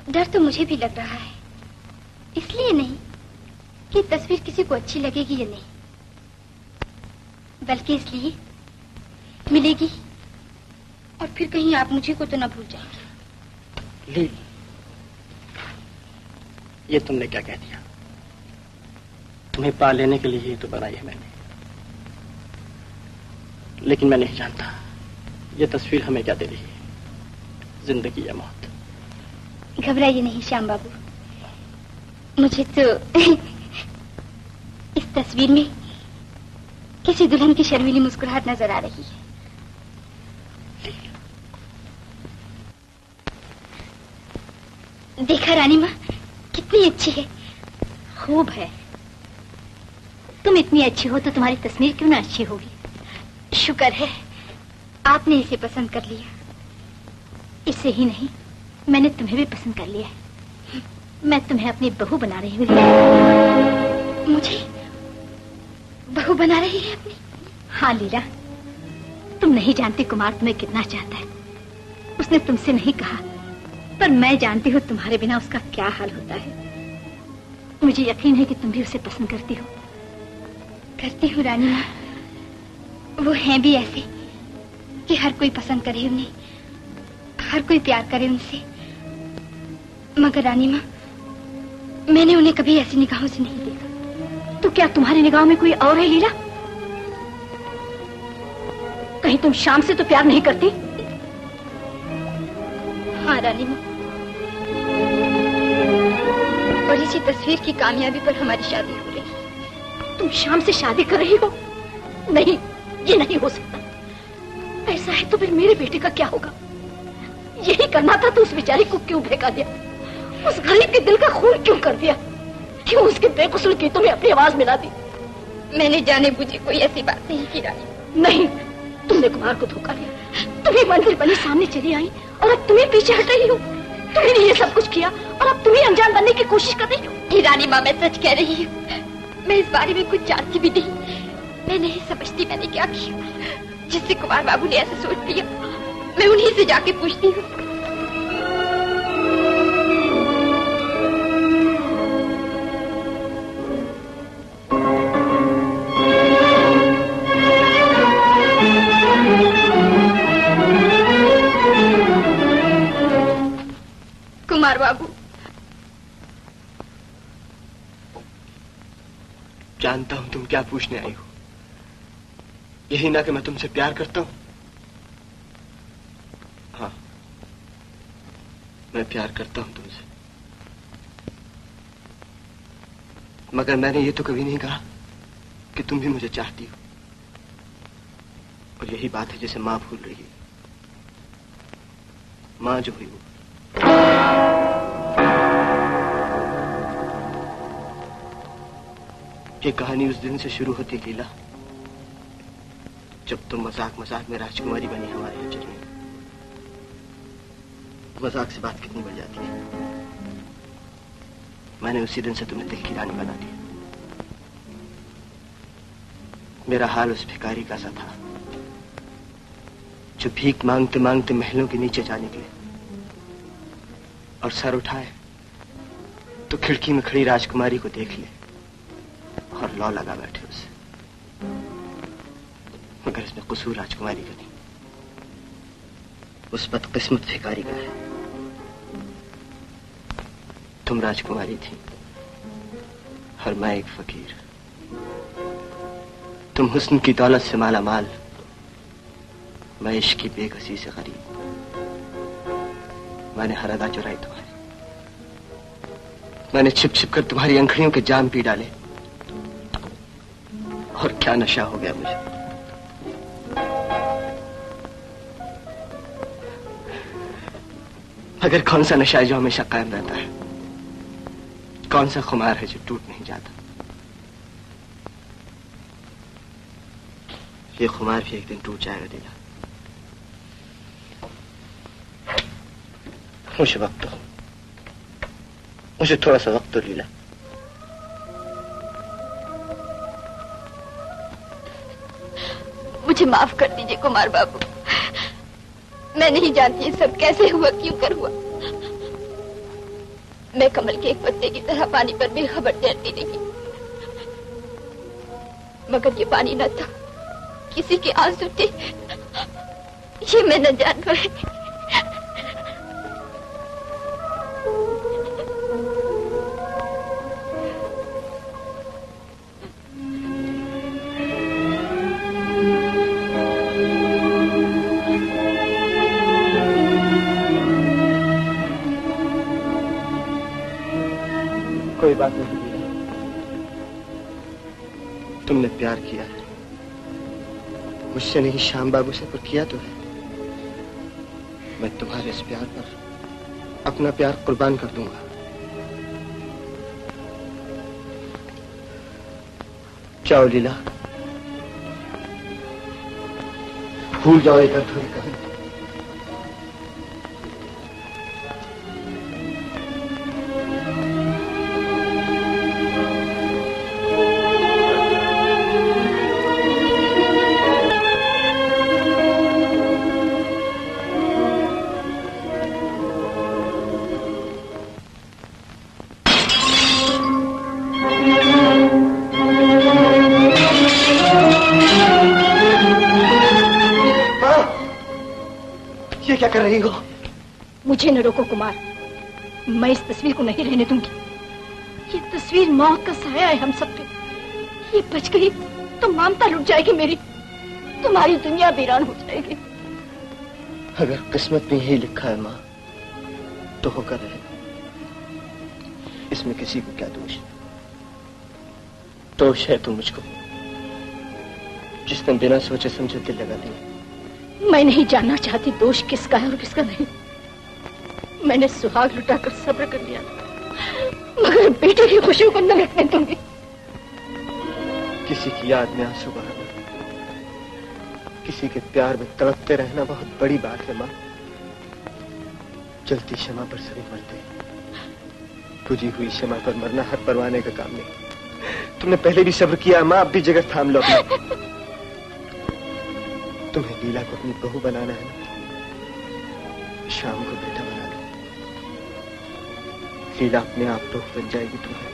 A: डर तो मुझे भी लग रहा है, इसलिए नहीं कि तस्वीर किसी को अच्छी लगेगी या नहीं, बल्कि इसलिए मिलेगी और फिर कहीं आप मुझे को तो ना भूल जाएंगे।
B: लील, ये तुमने क्या कह दिया? तुम्हें पा लेने के लिए ही तो बनाई है मैंने, लेकिन मैं नहीं जानता ये तस्वीर हमें क्या दे रही है, जिंदगी या मौत।
A: घबराइए नहीं श्याम बाबू, मुझे तो इस तस्वीर में किसी दुल्हन की शर्मीली मुस्कुराहट नजर आ रही है। देखा रानी माँ कितनी अच्छी है। खूब है। तुम इतनी अच्छी हो तो तुम्हारी तस्वीर क्यों ना अच्छी होगी। शुक्र है आपने इसे पसंद कर लिया। इससे ही नहीं, मैंने तुम्हें भी पसंद कर लिया है। मैं तुम्हें अपनी बहू बना रही हूँ। मुझे बहू बना रही है अपनी? हाँ लीला, तुम नहीं जानती कुमार तुम्हें कितना चाहता है। उसने तुमसे नहीं कहा, पर मैं जानती हूँ तुम्हारे बिना उसका क्या हाल होता है। मुझे यकीन है कि तुम भी उसे पसंद करती हो। करती हूँ रानी माँ। वो हैं भी ऐसे कि हर कोई पसंद करे उन्हें, हर कोई प्यार करे उनसे। मगर रानी माँ, मैंने उन्हें कभी ऐसी निगाहों से नहीं देखा। तो क्या तुम्हारी निगाहों में कोई और है लीला? कहीं तुम शाम से तो प्यार नहीं करती? हाँ रानी माँ, और इसी तस्वीर की कामयाबी पर हमारी शादी हो रही है। तुम शाम से शादी कर रही हो? नहीं, ये नहीं हो सकता। ऐसा है तो फिर मेरे बेटे का क्या होगा? यही करना था तो उस बेचारी को क्यों भड़का दिया? उस गरीब के दिल का खून क्यों कर दिया? क्यों उसके बेकसूर गीतों में अपनी आवाज मिला दी? मैंने जाने बुझे कोई ऐसी बात नहीं की रानी। नहीं, तुमने कुमार को धोखा दिया। तुम्हें मंजिल बनी सामने चली आई और अब तुम्हें पीछे हट रही हो। तुमने ये सब कुछ किया और अब तुम्हें अनजान बनने की कोशिश कर रही हो। रानी माँ, मैं सच कह रही हूँ। मैं इस बारे में कुछ जानती भी नहीं। मैं नहीं समझती मैंने क्या किया जिससे कुमार बाबू ने ऐसा सोच लिया। मैं उन्हीं से जाके पूछती हूँ। कुमार बाबू,
B: जानता हूं तुम क्या पूछने आई हो। यही ना कि मैं तुमसे प्यार करता हूं। हाँ, मैं प्यार करता हूं तुमसे, मगर मैंने ये तो कभी नहीं कहा कि तुम भी मुझे चाहती हो। और यही बात है जिसे मां भूल रही है। मां जो हुई वो। ये कहानी उस दिन से शुरू होती लीला जब तुम मजाक मजाक में राजकुमारी बनी हमारे यहाँ चली। मजाक से बात कितनी बढ़ जाती है। मैंने उसी दिन से तुम्हें दिल की रानी बना दी। मेरा हाल उस भिखारी का सा था जो भीख मांगते मांगते महलों के नीचे जा निकले और सर उठाए तो खिड़की में खड़ी राजकुमारी को देख ले और लौ लगा बैठे उसे। मगर इसमें कसूर राजकुमारी का नहीं, उस बदकिस्मत भिखारी का है। तुम राजकुमारी थी और मैं एक फकीर। तुम हुस्न की दौलत से माला माल, मैं इश्क की बेकसी से गरीब। मैंने हर अदा चुराई तुम्हारी, मैंने छिप छिप कर तुम्हारी अंखड़ियों के जाम पी डाले और क्या नशा हो गया मुझे। अगर कौन सा नशा है जो हमेशा कायम रहता है, कौन सा खुमार है जो टूट नहीं जाता। ये खुमार भी एक दिन टूट जाएगा लीला। मुझे वक्त दो, मुझे थोड़ा सा वक्त दो लीला।
A: मुझे माफ कर दीजिए कुमार बाबू, मैं नहीं जानती ये सब कैसे हुआ, क्यों कर हुआ। मैं कमल के एक पत्ते की तरह पानी पर बेखबर तैरती रही, मगर ये पानी न था, किसी के आंसू थे। ये मैं न जान पाई।
B: कोई बात नहीं, तुमने प्यार किया है मुझसे नहीं, श्याम बाबू से, पर किया तो है। मैं तुम्हारे इस प्यार पर अपना प्यार कुर्बान कर दूंगा। जाओ लीला, भूल जाओ एक अधूरी कहानी। क्या कर रही हो?
G: मुझे न रोको कुमार, मैं इस तस्वीर को नहीं रहने दूंगी। ये तस्वीर मौत का साया है हम सब पे। ये बच गई तो ममता लुट जाएगी मेरी, तुम्हारी दुनिया वीरान हो जाएगी।
B: अगर किस्मत में यही लिखा है माँ तो होकर रहे, इसमें किसी को क्या दोष है? दोष है तो मुझको, जिसने बिना सोचे समझे दिल लगा दिया।
G: मैं नहीं जानना चाहती दोष किसका है और किसका नहीं। मैंने सुहाग लुटाकर सब्र कर लिया, मगर बेटे की खुशियों को न रखने दूंगी।
B: किसी की याद में आंसू बहाना, किसी के प्यार में तड़पते रहना बहुत बड़ी बात है माँ। जलती क्षमा पर सभी मरते, बुझी हुई क्षमा पर मरना हर परवाने का काम नहीं। तुमने पहले भी सब्र किया माँ, अब भी जगह थाम लो अपनी। तुम्हें लीला को अपनी बहू बनाना है ना, शाम को बेटा बना लो। लीला अपने आप बहू बन जाएगी तुम्हें।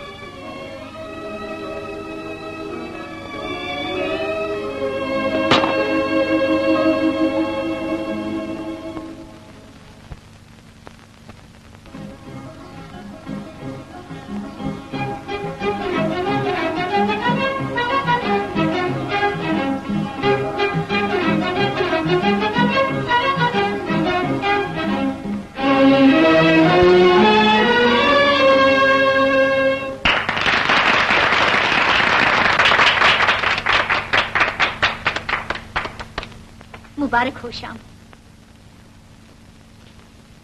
K: मुबारक हो श्याम।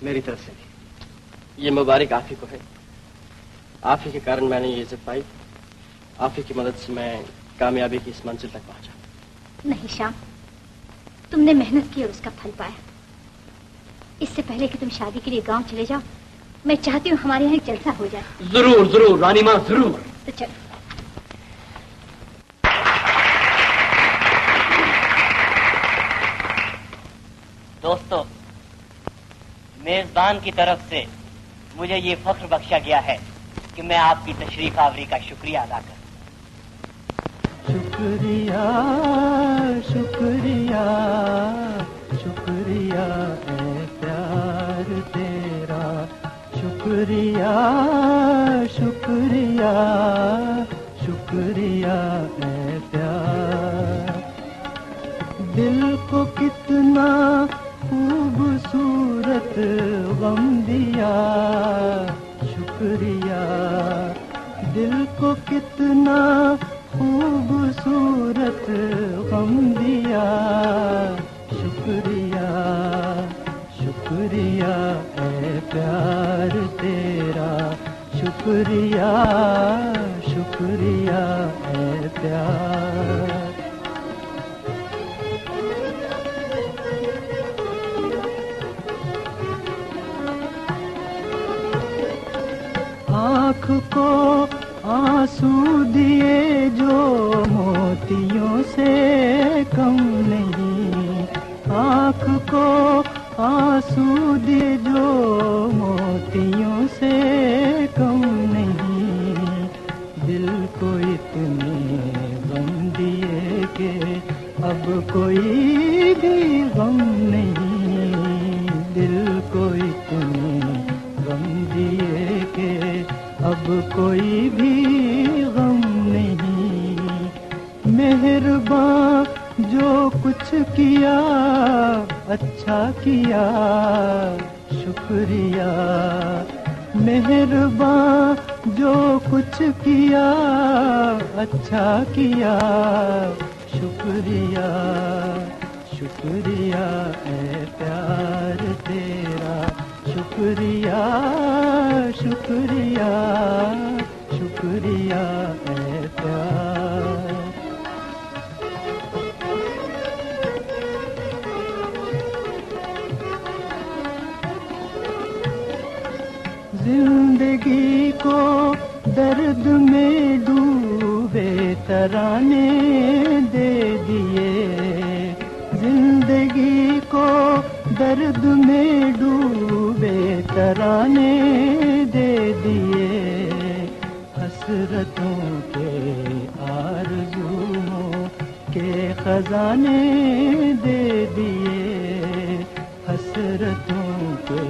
B: मेरी तरफ से भी ये मुबारक आप ही को है। आप ही के कारण मैंने ये इज्जत पाई आप ही की मदद से मैं कामयाबी की इस मंजिल तक पहुंचा।
K: नहीं श्याम, तुमने मेहनत की और उसका फल पाया। इससे पहले कि तुम शादी के लिए गांव चले जाओ, मैं चाहती हूँ हमारे यहाँ एक जलसा हो जाए।
C: जरूर जरूर रानी माँ, जरूर।
K: तो चलो।
C: दोस्तों, मेजबान की तरफ से मुझे ये फख्र बख्शा गया है कि मैं आपकी तशरीफ आवरी का शुक्रिया अदा करूं।
L: शुक्रिया शुक्रिया शुक्रिया है प्यार तेरा, शुक्रिया शुक्रिया शुक्रिया है प्यार। दिल को कितना खूबसूरत गम दिया, शुक्रिया। दिल को कितना खूबसूरत गम दिया, शुक्रिया शुक्रिया है प्यार तेरा, शुक्रिया शुक्रिया है प्यार। आँख को आंसू दिए जो मोतियों से कम नहीं, आँख को आंसू दिए जो मोतियों से कम नहीं। दिल को इतने गम दिए कि अब कोई भी गम नहीं, दिल को इतने गम दिए कि अब कोई भी गम नहीं। मेहरबान जो कुछ किया अच्छा किया, शुक्रिया। मेहरबान जो कुछ किया अच्छा किया, शुक्रिया शुक्रिया है प्यार तेरा, शुक्रिया शुक्रिया शुक्रिया है प्यार। जिंदगी को दर्द में डूबे तराने दे दिए, जिंदगी को दर्द में डूबे तराने दे दिए। हसरतों के आरज़ुओं के खजाने दे दिए, हसरतों के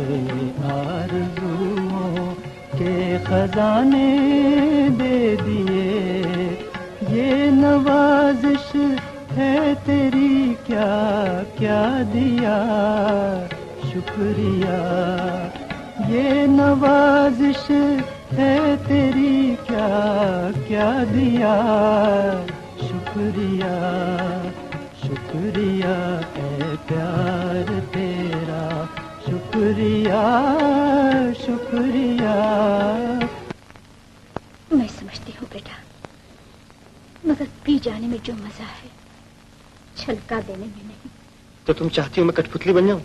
L: आरज़ुओं के खजाने दे दिए। ये नवाजिश है तेरी क्या क्या दिया, शुक्रिया। ये नवाजिश है तेरी क्या क्या दिया, शुक्रिया शुक्रिया है प्यार तेरा, शुक्रिया शुक्रिया।
K: मैं समझती हूँ बेटा, मगर पी जाने में जो मजा है छलका देने में नहीं।
B: तो तुम चाहती हो मैं कठपुतली बन जाऊं?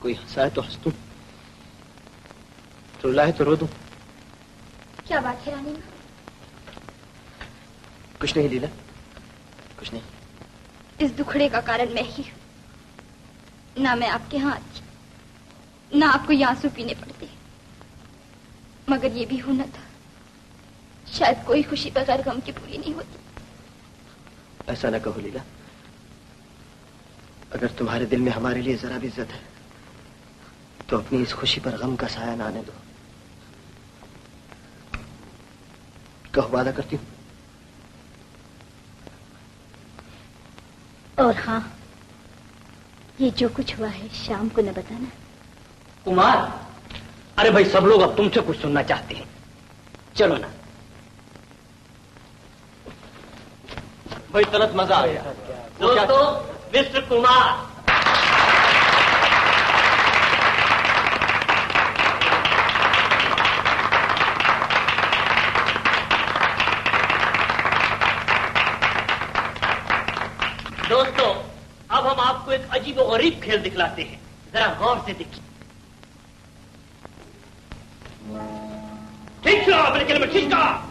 B: कोई हंसाए तो हंस दूं, रुलाए तो रो दूं।
K: क्या बात है रानी?
B: कुछ नहीं लीला, कुछ नहीं।
A: इस दुखड़े का कारण मैं ही हूं। ना मैं आपके यहाँ आती, ना आपको ये आंसू पीने पड़ते, मगर ये भी होना था। शायद कोई खुशी बगैर गम की पूरी नहीं होती।
B: ऐसा ना कहो लीला, अगर तुम्हारे दिल में हमारे लिए जरा भी इज्जत है तो अपनी इस खुशी पर गम का साया ना आने दो। कहो, वादा करती हूँ।
K: और हाँ, ये जो कुछ हुआ है शाम को न बताना।
C: कुमार, अरे भाई सब लोग अब तुमसे कुछ सुनना चाहते हैं, चलो ना।
B: भाई तुरंत मजा आ गया।
C: दोस्तों, मिस्टर कुमार। दोस्तों, अब हम आपको एक अजीब और गरीब खेल दिखलाते हैं, जरा गौर से देखिए। ठीक है, अपने खेल में ठीक है।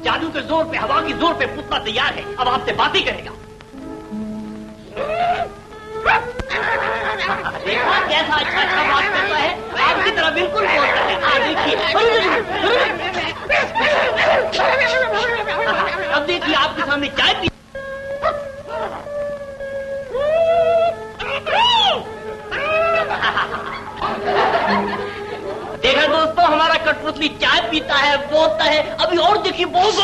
C: जादू के जोर पे, हवा की जोर पे पुतला तैयार है, अब आपसे बातें करेगा। देखा कैसा अच्छा अच्छा बात करता है, आपकी तरह बिल्कुल बोलता है। देखिए, अब देखिए आपके सामने चाय पी। देखा दोस्तों, हमारा कठपुतली चाय पीता है, बोलता है। अभी और देखिए, बहुत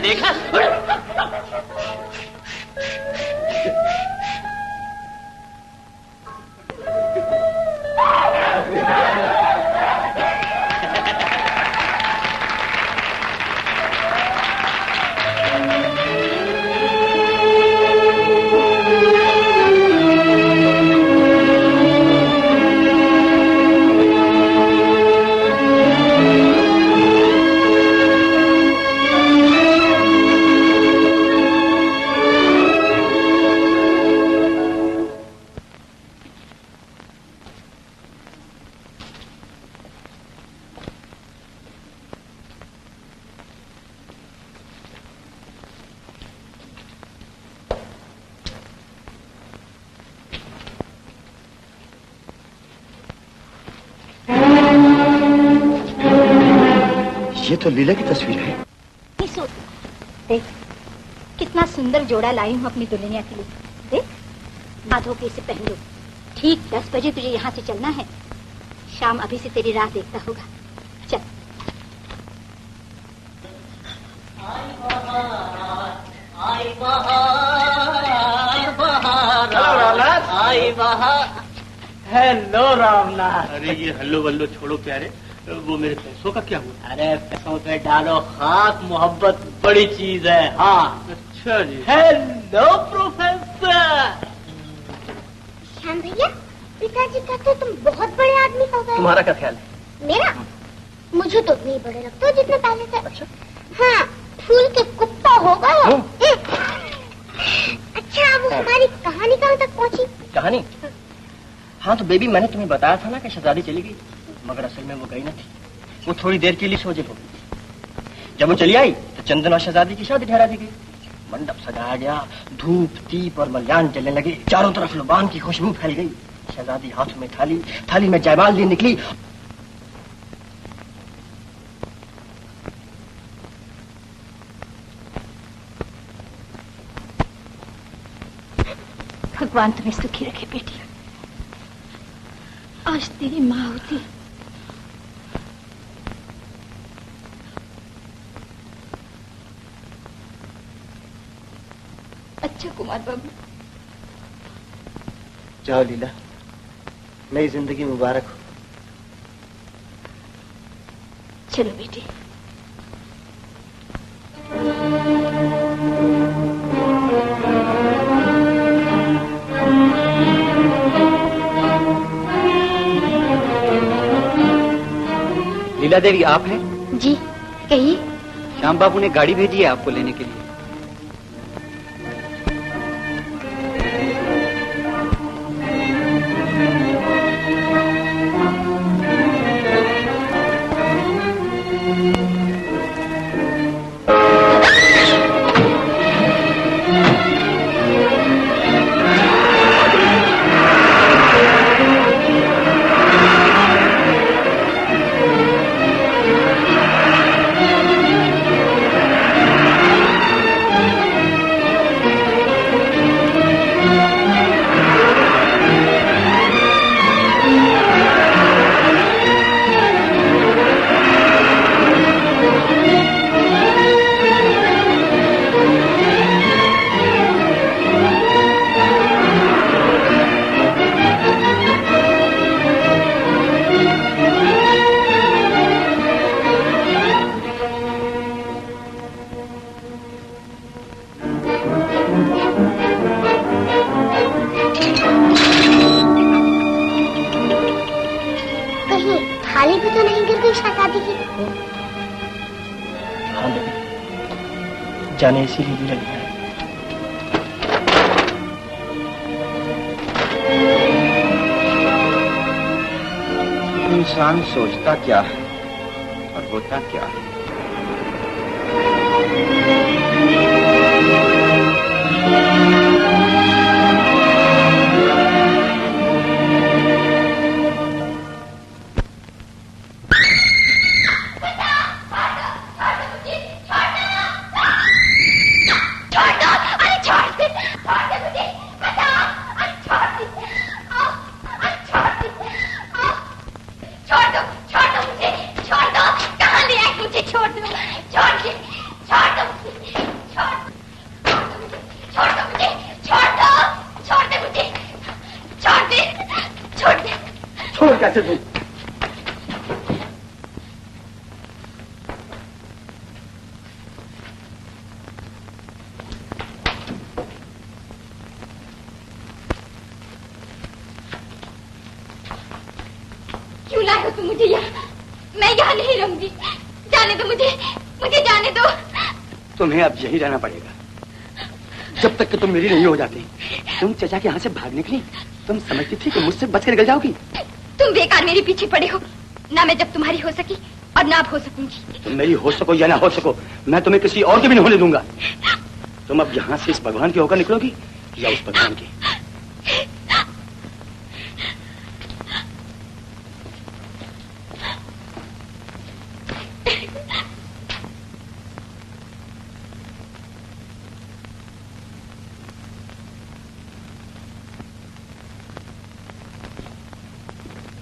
C: देखा।
B: ये तो लीला की तस्वीर है।
K: देख कितना सुंदर जोड़ा लाई हूँ अपनी दुल्हनिया के लिए। देख, बात हो के इसे पहन लो। ठीक 10 बजे तुझे यहाँ से चलना है। शाम अभी से तेरी राह देखता होगा। चल।
C: हेलो रामनाथ।
I: अरे ये हल्लो वल्लो छोड़ो प्यारे, वो मेरे पैसों का क्या हुआ?
C: अरे पैसों पे डालो खाक, मोहब्बत बड़ी चीज है। हाँ
I: अच्छा जी।
C: Hello professor.
J: श्याम भैया, पिताजी कहते तुम बहुत बड़े आदमी हो गए।
B: तुम्हारा क्या ख्याल है?
J: मेरा? मुझे तो नहीं बड़े लगते हो जितने पहले थे। अच्छा। हाँ, फूल के कुत्ता हो गए। अच्छा, वो हमारी कहानी कहाँ तक पहुँची?
B: कहानी? हाँ तो बेबी, मैंने तुम्हें बताया था ना कि शहजादी चली गई, मगर असल में वो गई न थी। वो थोड़ी देर के लिए सोजे हो गई। जब वो चली आई तो चंदन और शहजादी की शादी ठहरा दी गई। मंडप सजाया गया, धूप दीप और मल्यान जलने लगे, चारों तरफ लुबान की खुशबू फैल गई। शहजादी हाथ में थाली में जयमाल लिए निकली।
K: भगवान तुम्हें सुखी रखे बेटी। आज तेरी माँ होती। अच्छा कुमार बाबू।
B: जाओ लीला, नई जिंदगी मुबारक हो।
K: चलो बेटी।
M: लीला देवी आप हैं?
K: जी कहिए।
M: श्याम बाबू ने गाड़ी भेजी है आपको लेने के लिए।
B: हाँ बेबी, जाने इसीलिए लीला लिया है।
F: इंसान सोचता क्या है और होता क्या है।
B: कैसे दूं?
A: क्यों लाए हो तुम मुझे यहाँ? मैं यहाँ नहीं रहूंगी। जाने दो मुझे, मुझे जाने दो।
H: तुम्हें अब यही रहना पड़ेगा जब तक कि तुम मेरी नहीं हो जाती। तुम चचा के यहाँ से भाग निकली, तुम समझती थी कि मुझसे बचकर निकल जाओगी।
A: तुम बेकार मेरे पीछे पड़े हो। ना मैं जब तुम्हारी हो सकी और ना अब हो सकूंगी।
H: तुम मेरी हो सको या ना हो सको, मैं तुम्हें किसी और के भी नहीं होने दूंगा। तुम अब यहाँ से इस भगवान के होकर निकलोगी या उस भगवान के?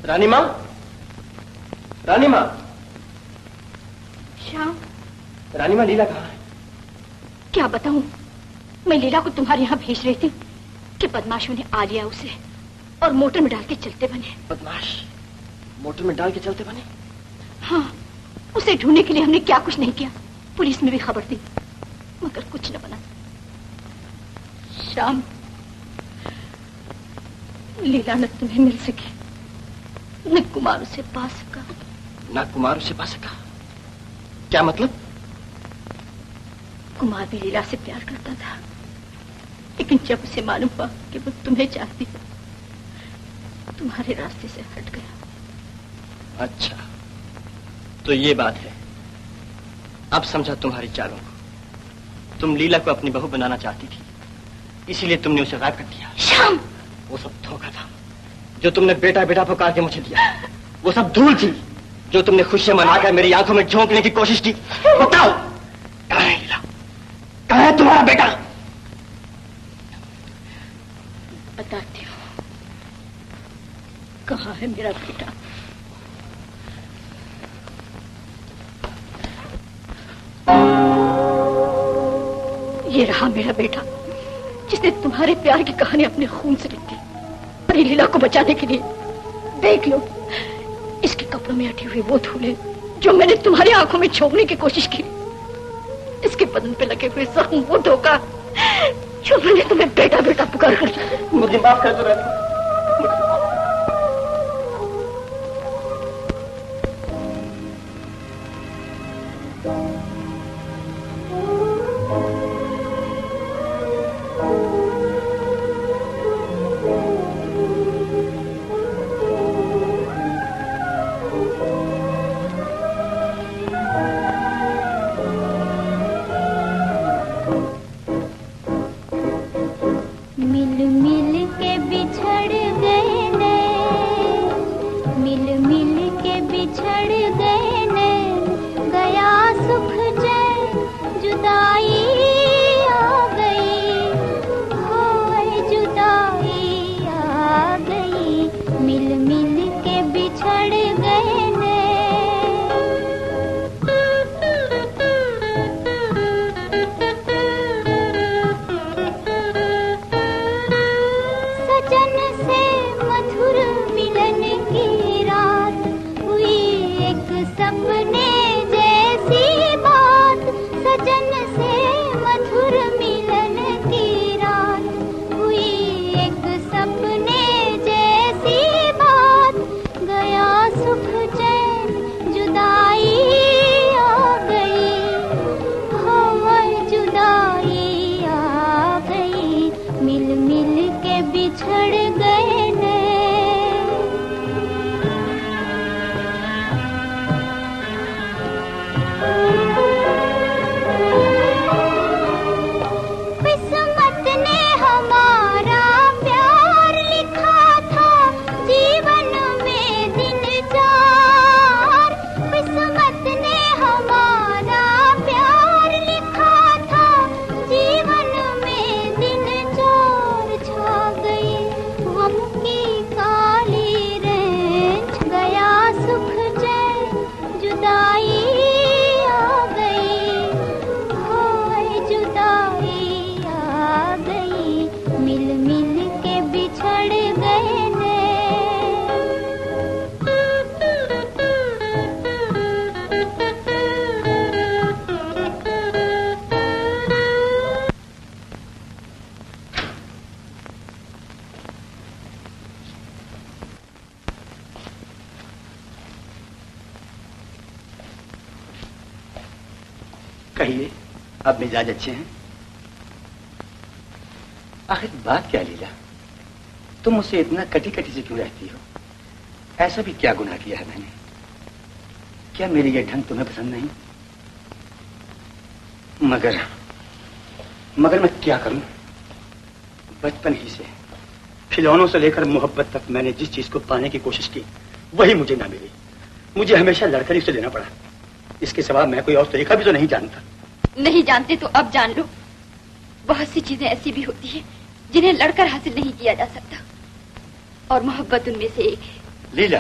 B: रानी माँ, रानी माँ।
A: श्याम।
B: रानी माँ, लीला कहाँ है?
K: क्या बताऊं, मैं लीला को तुम्हारे यहाँ भेज रही थी कि बदमाशों ने आ लिया उसे और मोटर में डाल के चलते बने।
B: बदमाश मोटर में डाल के चलते बने?
K: हाँ, उसे ढूंढने के लिए हमने क्या कुछ नहीं किया। पुलिस में भी खबर दी मगर कुछ न बना। श्याम, लीला न तुम्हें मिल सकी, न कुमार उसे पा सका।
B: ना कुमार उसे पा सका? क्या मतलब?
K: कुमार भी लीला से प्यार करता था, लेकिन जब उसे मालूम हुआ कि वो तुम्हें चाहती है, तुम्हारे रास्ते से हट गया।
B: अच्छा, तो ये बात है। अब समझा तुम्हारी चालों को। तुम लीला को अपनी बहू बनाना चाहती थी, इसीलिए तुमने उसे गायब कर दिया।
K: श्याम,
B: वो सब धोखा था। जो तुमने बेटा बेटा पुकार के मुझे दिया, वो सब धूल थी जो तुमने खुशियां मनाकर मेरी आंखों में झोंकने की कोशिश की। बताओ, कहाँ है लीला? कहाँ है तुम्हारा बेटा?
K: बताती हूँ कहाँ है मेरा बेटा। ये रहा मेरा बेटा, जिसने तुम्हारे प्यार की कहानी अपने खून से लिखी और लीला को बचाने के लिए। देख लो, इसके कपड़ों में अटी हुई वो धूलें जो मैंने तुम्हारी आंखों में झोंकने की कोशिश की, इसके बदन पे लगे हुए जख्म, वो धोखा जो मैंने तुम्हें बेटा बेटा पुकार कर।
B: मुझे माफ कर दो रानी।
J: मिल मिल के बिछड़
H: कहिए, अब मिजाज अच्छे हैं? आखिर बात क्या लीला, तुम मुझसे इतना कटी कटी से क्यों रहती हो? ऐसा भी क्या गुनाह किया है मैंने? क्या मेरी ये ढंग तुम्हें पसंद नहीं? मगर मैं क्या करूं? बचपन ही से खिलौनों से लेकर मोहब्बत तक मैंने जिस चीज को पाने की कोशिश की वही मुझे ना मिली। मुझे हमेशा लड़कर ही उसे लेना पड़ा। इसके सिवा मैं कोई और तरीका भी तो नहीं जानता।
A: नहीं जानते तो अब जान लो। बहुत सी चीजें ऐसी भी होती है जिन्हें लड़कर हासिल नहीं किया जा सकता, और मोहब्बत उनमें से एक है।
H: लीला,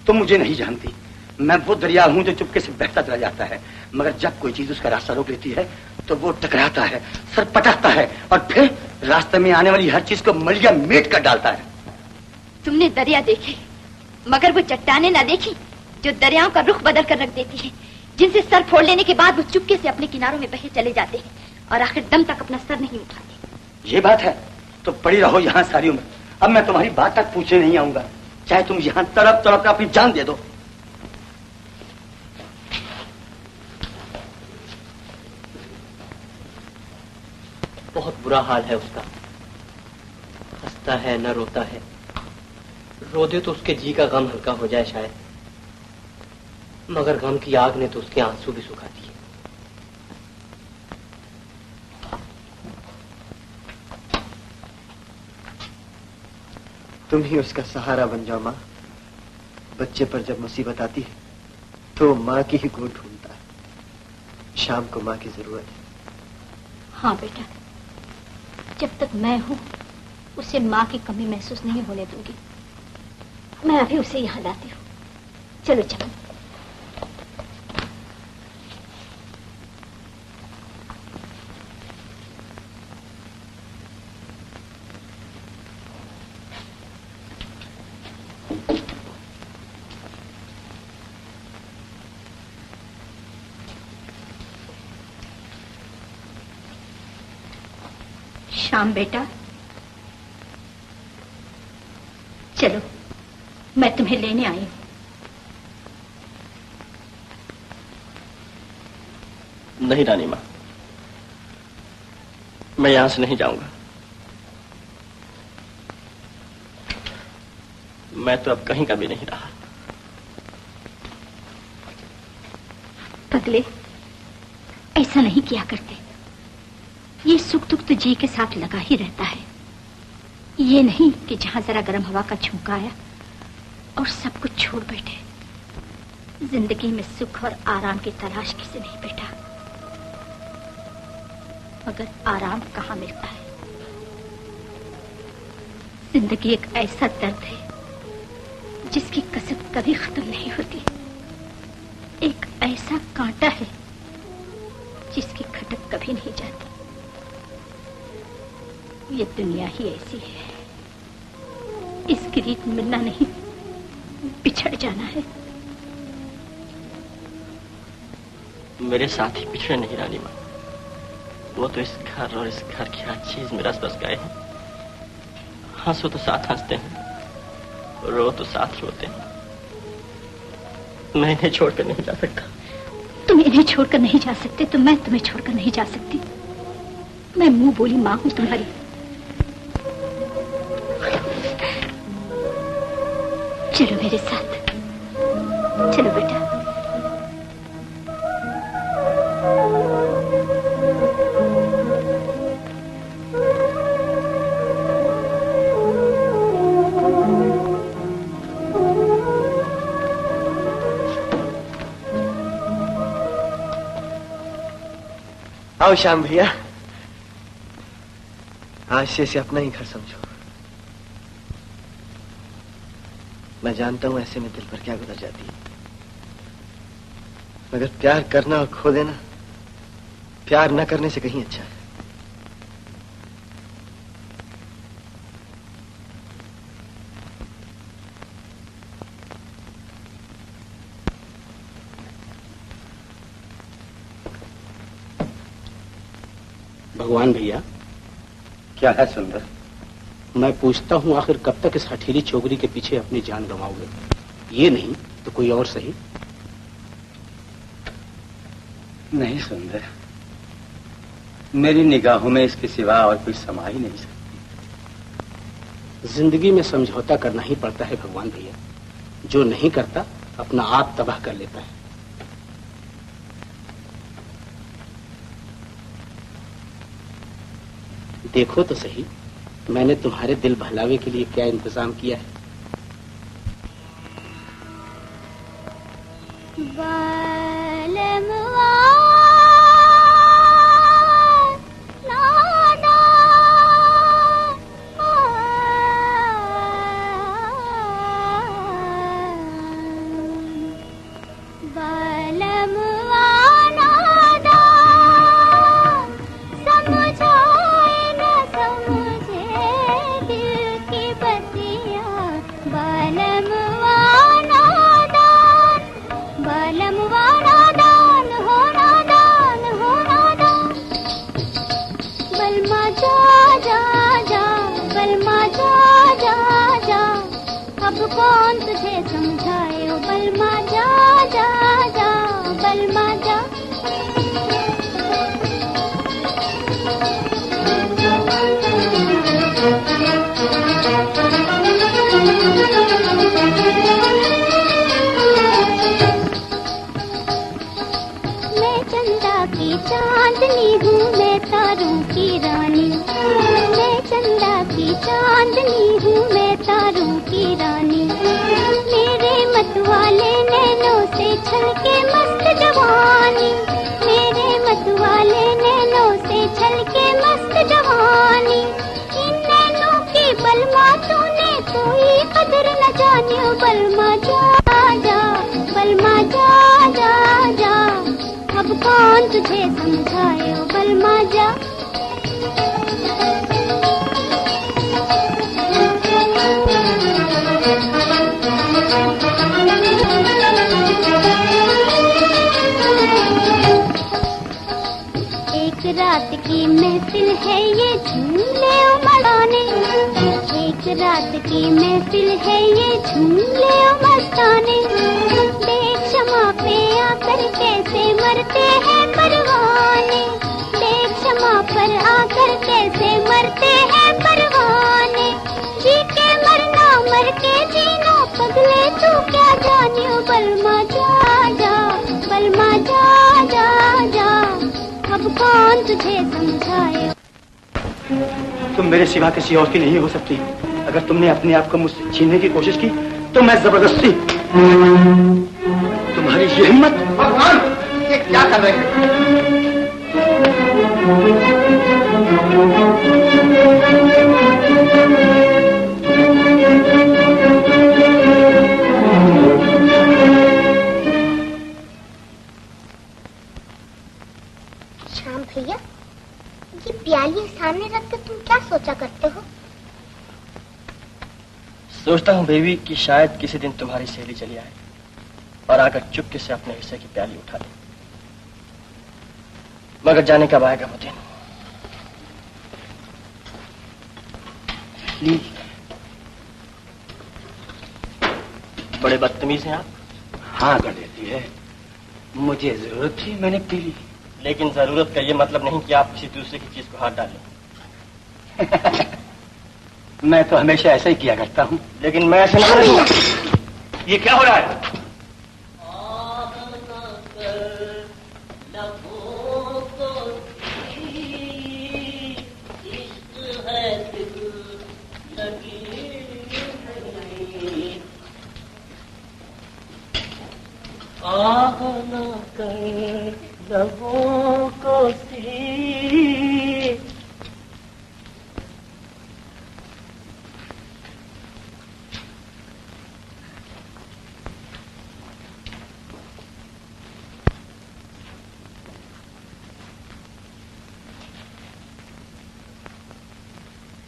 H: तुम मुझे नहीं जानती। मैं वो दरिया हूं जो चुपके से बहता चला जाता है, मगर जब कोई चीज उसका रास्ता रोक लेती है तो वो टकराता है, सर पटकता है और फिर रास्ते में आने वाली हर चीज को मलिया मेट कर डालता है।
A: तुमने दरिया देखे, मगर वो चट्टाने ना देखी जो दरियाओं का रुख बदल कर रख देती है, जिनसे सर फोड़ लेने के बाद वो चुपके से अपने किनारों में बहे चले जाते हैं और आखिर दम तक अपना सर नहीं उठाते।
H: ये बात है तो पड़ी रहो यहाँ सारी उम्र। अब मैं तुम्हारी बात तक पूछने नहीं आऊंगा, चाहे तुम यहाँ तड़प तड़प कर अपनी जान दे दो।
C: बहुत बुरा हाल है उसका। हंसता है न रोता है। रो दे तो उसके जी का गम हल्का हो जाए शायद, मगर गम की आग ने तो उसके आंसू भी सुखा दिए।
B: तुम ही उसका सहारा बन जाओ माँ। बच्चे पर जब मुसीबत आती है तो माँ की ही गोद ढूंढता है। शाम को माँ की जरूरत है।
K: हाँ बेटा, जब तक मैं हूँ उसे माँ की कमी महसूस नहीं होने दूंगी। मैं अभी उसे यहाँ लाती हूँ। चलो चलो। श्याम बेटा, चलो मैं तुम्हें लेने आई हूं।
B: नहीं रानी माँ, मैं यहां से नहीं जाऊंगा। मैं तो अब कहीं का भी नहीं रहा।
K: पगले, ऐसा नहीं किया करते। ये सुख दुख तो जी के साथ लगा ही रहता है। ये नहीं कि जहां जरा गर्म हवा का झोंका आया और सब कुछ छोड़ बैठे। जिंदगी में सुख और आराम की तलाश किसे नहीं बेटा, मगर आराम कहाँ मिलता है। जिंदगी एक ऐसा दर्द है जिसकी कसरत कभी खत्म नहीं होती। एक ऐसा कांटा है जिसकी खटक कभी नहीं जाती। ये दुनिया ही ऐसी है। इसके रीत मिलना नहीं, बिछड़ जाना है।
B: मेरे साथ ही पिछड़े नहीं रानी माँ। वो तो इस घर और इस घर की हर चीज में रस बस गए हैं। हंसो तो साथ हंसते हैं, रो तो साथ रोते हैं। मैं इन्हें छोड़कर नहीं जा सकता।
K: तुम इन्हें छोड़कर नहीं जा सकते तो मैं तुम्हें छोड़कर नहीं जा सकती। मैं मुंह बोली माँ हूं तुम्हारी। चलो मेरे साथ, चलो बेटा।
B: आओ श्याम भैया, आज से इसे अपना ही घर समझो। मैं जानता हूं ऐसे में दिल पर क्या गुजर जाती है, मगर प्यार करना और खो देना प्यार न करने से कहीं अच्छा है।
N: भगवान भैया,
H: क्या है सुंदर?
N: मैं पूछता हूँ आखिर कब तक इस हठीली छोकरी के पीछे अपनी जान गंवाओगे? ये नहीं तो कोई और सही।
H: नहीं सुंदर, मेरी निगाहों में इसके सिवा और कोई समा ही नहीं सकती।
N: जिंदगी में समझौता करना ही पड़ता है भगवान भैया। जो नहीं करता अपना आप तबाह कर लेता है। देखो तो सही, मैंने तुम्हारे दिल बहलावे के लिए क्या इंतजाम किया है।
J: कौन तुझे समझाए ओ बलमा, जा जा जा बलमा जा। मैं चंदा की चांदनी हूँ, मैं तारों की रानी। मैं चंदा की चांदनी हूँ, मैं तारों की रानी। मेरे मतवाले नैनों से छलके मस्त जवानी। मेरे मतवाले नैनों से छलके मस्त जवानी। इन नैनों की बलमा तूने कोई कदर न जानी ओ बलमा, जा जा बलमा, जा जा जा। अब कौन तुझे समझाए ओ बलमा, जा। एक रात की महफिल है ये झूले उमड़ाने। एक रात की महफिल है ये झूले मस्ताने। देख शमा पे आकर कैसे मरते हैं परवाने। देख शमा पर आकर कैसे मरते हैं परवाने। जी के मरना मर के जीना पगले तू क्या जानी ओ बलमा, जा जा बलमा, जा जा जा। अब कौन तुझे समझाए।
H: तुम मेरे सिवा किसी और की नहीं हो सकती। अगर तुमने अपने आप को मुझसे छीनने की कोशिश की तो मैं जबरदस्ती। तुम्हारी ये हिम्मत।
B: भगवान, ये क्या कर रहे हैं?
J: श्याम भैया, ये प्याली सामने रख कर तुम क्या सोचा करते हो?
B: सोचता हूँ बेबी कि शायद किसी दिन तुम्हारी सहेली चली आए और आकर चुपके से अपने हिस्से की प्याली उठा ले। मगर जाने कब आएगा वो दिन। प्लीज। बड़े बदतमीज हैं आप।
H: हाँ कर देती है, मुझे जरूरत थी मैंने पी ली।
B: लेकिन जरूरत का ये मतलब नहीं कि आप किसी दूसरे की चीज को हाथ डालें।
H: मैं तो हमेशा ऐसा ही किया करता हूँ।
B: लेकिन मैं ऐसा नहीं करूँगा।
I: ये क्या हो रहा है?
L: आना कर लबों को सी।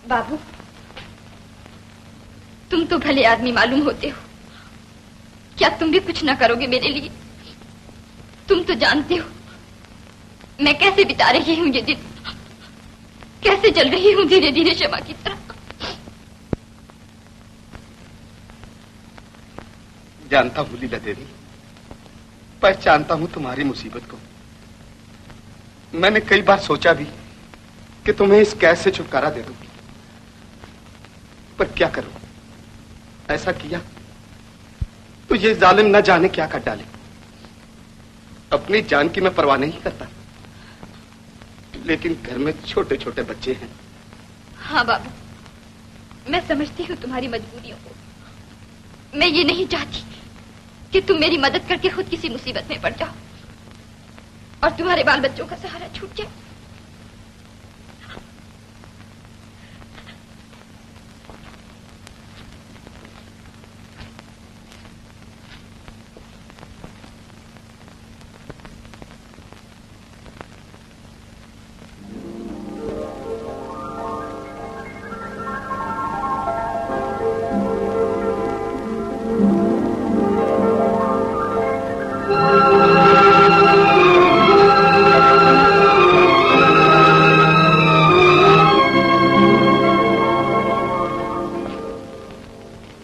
A: बाबू, तुम तो भले आदमी मालूम होते हो। क्या तुम भी कुछ ना करोगे मेरे लिए? तुम तो जानते हो मैं कैसे बिता रही हूँ ये दिन, कैसे चल रही हूँ धीरे धीरे शमा की तरह।
H: जानता हूँ लीला देवी, पहचानता हूँ तुम्हारी मुसीबत को। मैंने कई बार सोचा भी
O: कि तुम्हें इस कैद से छुटकारा दे दूं, पर क्या करूं? ऐसा किया तो ये जालिम न जाने क्या कर डाले। अपनी जान की मैं परवाह नहीं करता, लेकिन घर में छोटे छोटे बच्चे हैं।
A: हाँ बाबू, मैं समझती हूँ तुम्हारी मजबूरियों को। मैं ये नहीं चाहती कि तुम मेरी मदद करके खुद किसी मुसीबत में पड़ जाओ और तुम्हारे बाल बच्चों का सहारा छूट जाए।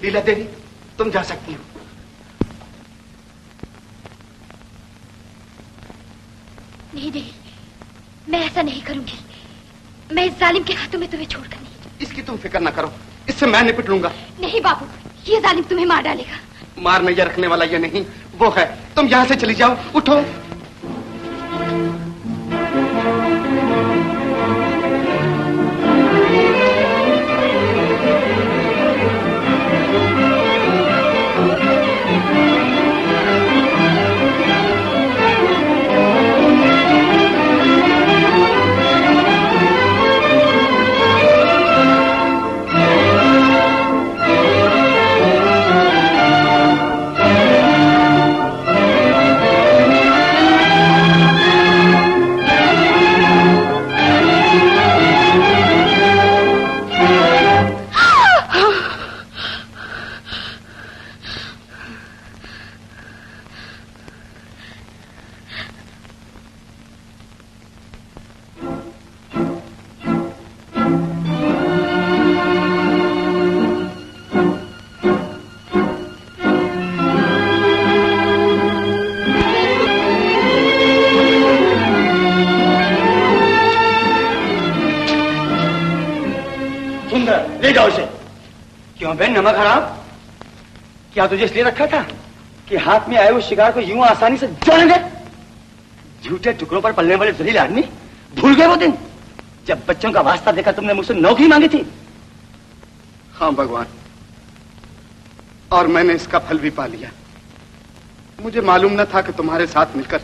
O: लीला देवी, तुम जा सकती हो।
A: नहीं नहीं, मैं ऐसा नहीं करूंगी। मैं इस जालिम के हाथों में तुम्हें छोड़कर नहीं।
O: इसकी तुम फिक्र ना करो, इससे मैं निपट लूंगा।
A: नहीं बाबू, ये जालिम तुम्हें मार डालेगा।
O: मार नहीं रखने वाला ये नहीं, वो है। तुम यहां से चली जाओ, उठो।
H: ले जाओ इसे। क्यों बहन, नमक हराम? क्या तुझे इसलिए रखा था कि हाथ में आए हुए शिकार को यूं आसानी से जोड़ दे? झूठे टुकड़ों पर पलने वाले जलील आदमी, भूल गए वो दिन जब बच्चों का वास्ता देखा तुमने मुझसे नौकरी मांगी थी?
O: हाँ भगवान, और मैंने इसका फल भी पा लिया। मुझे मालूम न था कि तुम्हारे साथ मिलकर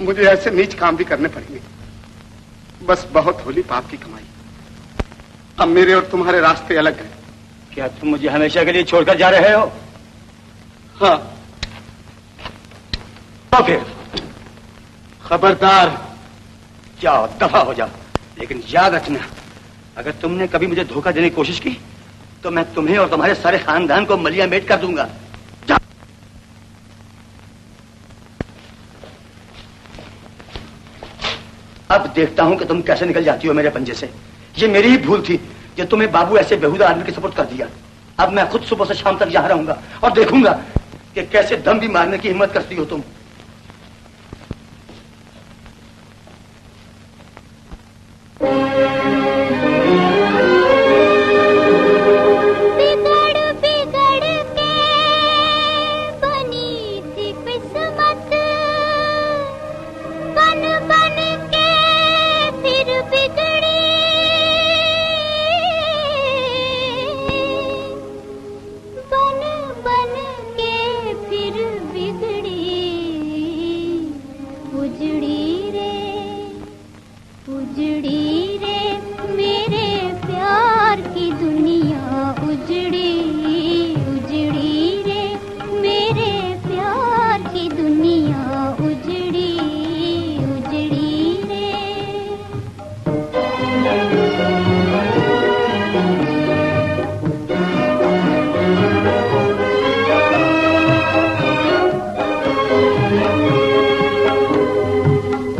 O: मुझे ऐसे नीच काम भी करने पड़ेंगे। बस बहुत होली पाप की कमाई। अब मेरे और तुम्हारे रास्ते अलग हैं।
H: क्या तुम मुझे हमेशा के लिए छोड़कर जा रहे हो?
O: हाँ।
H: तो फिर खबरदार, जाओ, दफा हो जाओ। लेकिन याद रखना, अगर तुमने कभी मुझे धोखा देने की कोशिश की तो मैं तुम्हें और तुम्हारे सारे खानदान को मलिया मेट कर दूंगा। अब देखता हूं कि तुम कैसे निकल जाती हो मेरे पंजे से। ये मेरी ही भूल थी जो तुम्हें बाबू ऐसे बेहुदा आदमी के सपोर्ट कर दिया। अब मैं खुद सुबह से शाम तक यहां रहूंगा और देखूंगा कि कैसे दम भी मारने की हिम्मत करती हो तुम।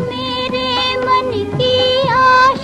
J: मेरे मन की आशा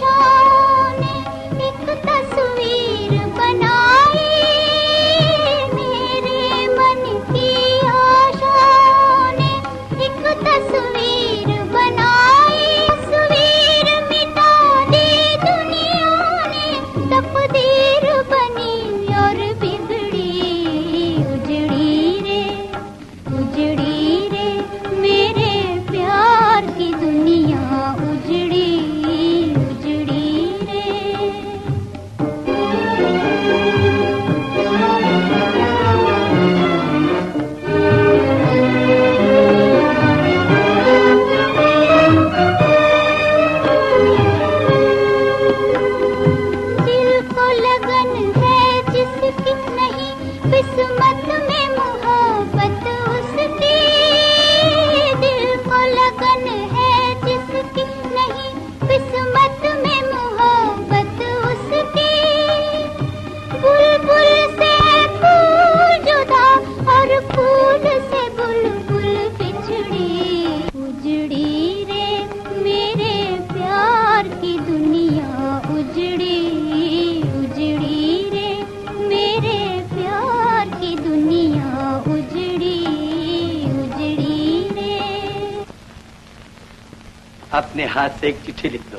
H: अपने हाथ से एक चिट्ठी लिख दो।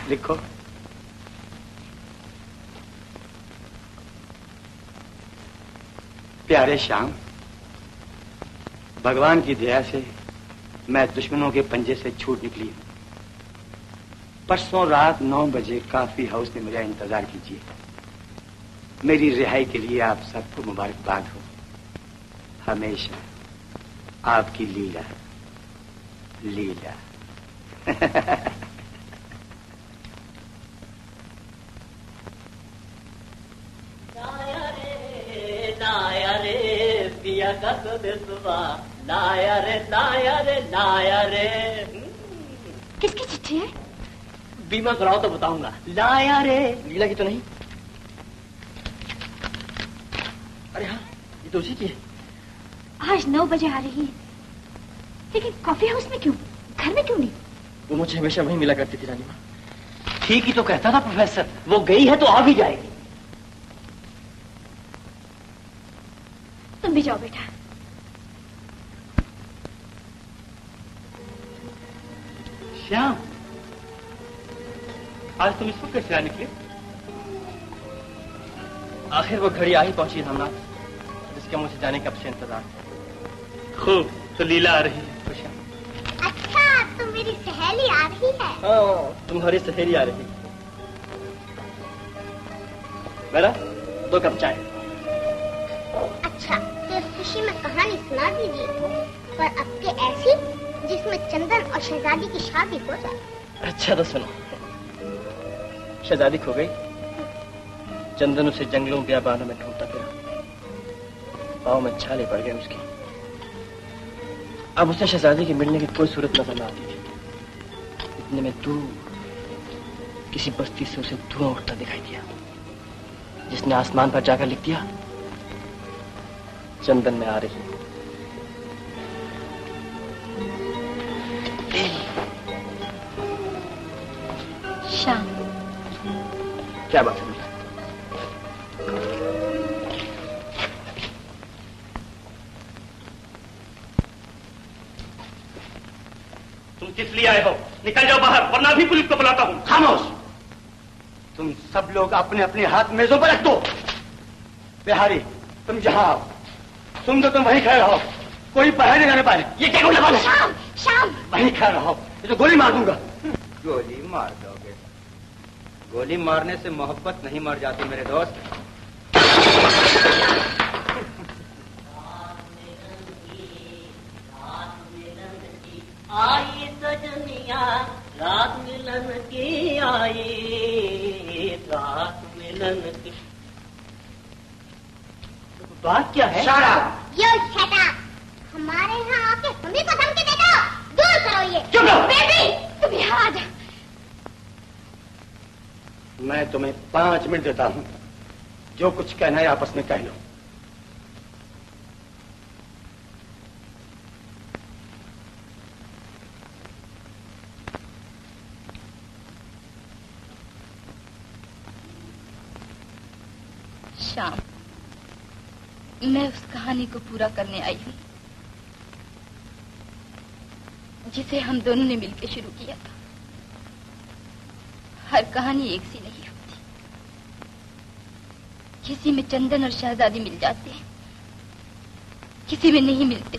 H: लिखो। प्यारे श्याम, भगवान की दया से मैं दुश्मनों के पंजे से छूट निकली हूं। परसों रात 9 बजे काफी हाउस में मेरा इंतजार कीजिए। मेरी रिहाई के लिए आप सबको मुबारकबाद हो। हमेशा आपकी लीला लीला।
L: लाया रे पिया का सुबह, लाया रे लाया रे लाया रे।
A: किसकी चिट्ठी है?
C: बीमा कराओ तो बताऊंगा। लाया रे।
B: लीला की तो नहीं? अरे हाँ, ये तो उसी की है।
A: आज 9 बजे आ रही है, लेकिन कॉफी हाउस में क्यों? घर में क्यों नहीं?
B: वो मुझे हमेशा वहीं मिला करती थी रानी माँ।
C: ठीक ही तो कहता था प्रोफेसर, वो गई है तो आ भी जाएगी।
A: तुम भी जाओ बेटा।
I: श्याम, आज तुम इसको कैसे आ निकले?
B: आखिर वो घड़ी आ ही पहुंची रामनाथ, जिसके मुझे जाने का अब से इंतजार था।
I: खूब, तो लीला आ रही है।
J: अच्छा, तो मेरी सहेली आ रही है?
B: हाँ, तुम्हारी सहेली आ रही है। मेरा 2 कप चाय।
J: अच्छा, तो इस खुशी में कहानी सुना दीजिए, पर अब के ऐसी जिसमें चंदन और शहजादी की शादी हो जाए।
B: अच्छा तो सुनो। शहजादी खो गई, चंदन उसे जंगलों बियाबानों में ढूंढता फिरा, पाँव में छाले पड़ गए उसकी। अब उसे शहजादी के मिलने की कोई सूरत नजर न आती थी। इतने में दूर किसी बस्ती से उसे धुआं उठता दिखाई दिया, जिसने आसमान पर जाकर लिख दिया, चंदन में आ रही है।
A: श्याम,
B: क्या बात है?
I: तुम किस लिए आए हो? निकल जाओ बाहर, वरना भी पुलिस को बुलाता हूँ।
H: खामोश! तुम सब लोग अपने अपने हाथ मेजों पर रख दो। बिहारी, तुम जहां आओ। तुम वहीं खड़े रहो, कोई बाहर नहीं जाने पाए। ये क्या गोली मारो?
J: श्याम, श्याम,
H: वहीं खड़े रहो, ये तो गोली मार दूंगा।
F: गोली मार दोगे? गोली मारने से मोहब्बत नहीं मर जाती मेरे दोस्त।
L: आई सजनिया रात मिलन की, आई रात मिलन की। बात क्या है?
J: यो शट अप! हमारे यहाँ आके हमें को धमकी देते हो? दूर करो ये।
H: चुप रहो।
J: बेबी, तुम यहाँ आ जाओ।
H: मैं तुम्हें 5 मिनट देता हूं, जो कुछ कहना है आपस में कह लो।
A: श्याम, मैं उस कहानी को पूरा करने आई हूँ जिसे हम दोनों ने मिलकर शुरू किया था। हर कहानी एक सी नहीं होती, किसी में चंदन और शहजादी मिल जाते हैं, किसी में नहीं मिलते।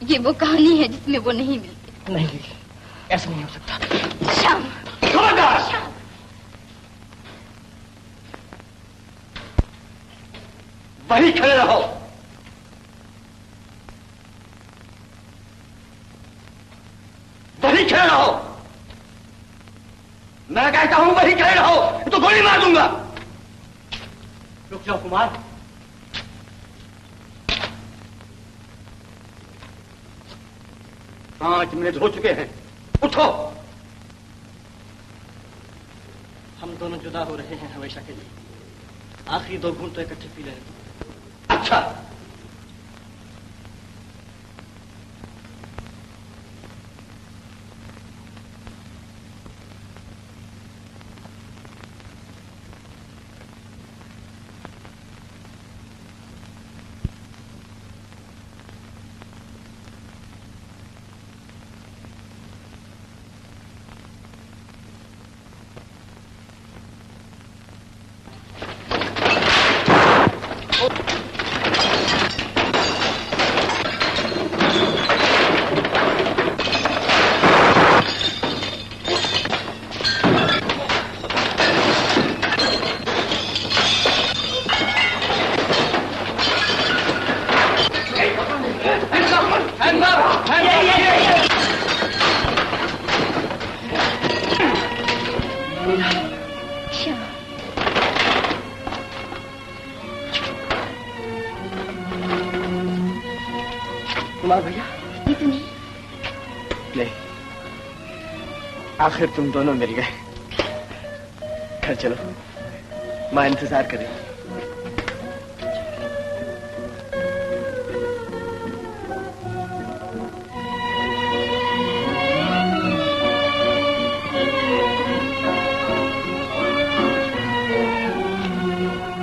A: ये वो कहानी है जिसमें वो नहीं मिलते।
B: नहीं, ऐसा नहीं हो सकता।
A: श्याम,
H: खबरदार!
A: श्याम,
H: वहीं खड़े रहो। वहीं खड़े रहो। मैं कहता हूं वहीं खड़े रहो, तो गोली मार दूंगा।
C: रुक जाओ कुमार।
H: पांच मिनट हो चुके हैं, उठो।
B: हम दोनों जुदा हो रहे हैं हमेशा के लिए। आखिरी 2 घूंट तो इकट्ठे पी लेने दो।
H: अच्छा,
B: कुमार भैया
A: ये तो नहीं।
B: नहीं, आखिर तुम दोनों मिल गए। घर चलो, माँ इंतजार करें।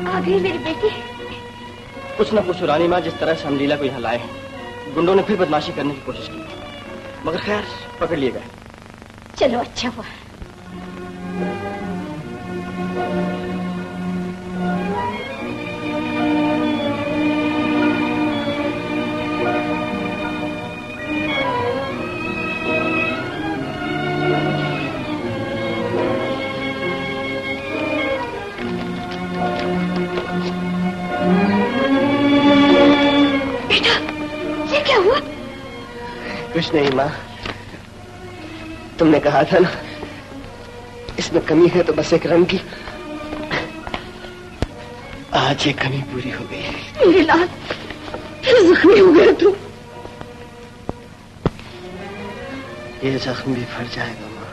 A: आ गई मेरी बेटी।
B: कुछ न कुछ रानी माँ, जिस तरह से हम लीला को यहाँ लाए हैं, गुंडों ने फिर बदमाशी करने की कोशिश की, मगर खैर पकड़ लिए गए।
A: चलो अच्छा हुआ। बेटा, ये क्या हुआ?
B: कुछ नहीं माँ, तुमने कहा था ना इसमें कमी है तो बस एक रंग की। आज ये कमी पूरी हो गई।
A: मेरे लाल, फिर जख्मी हो गया तू।
B: ये जख्म भी भर जाएगा माँ।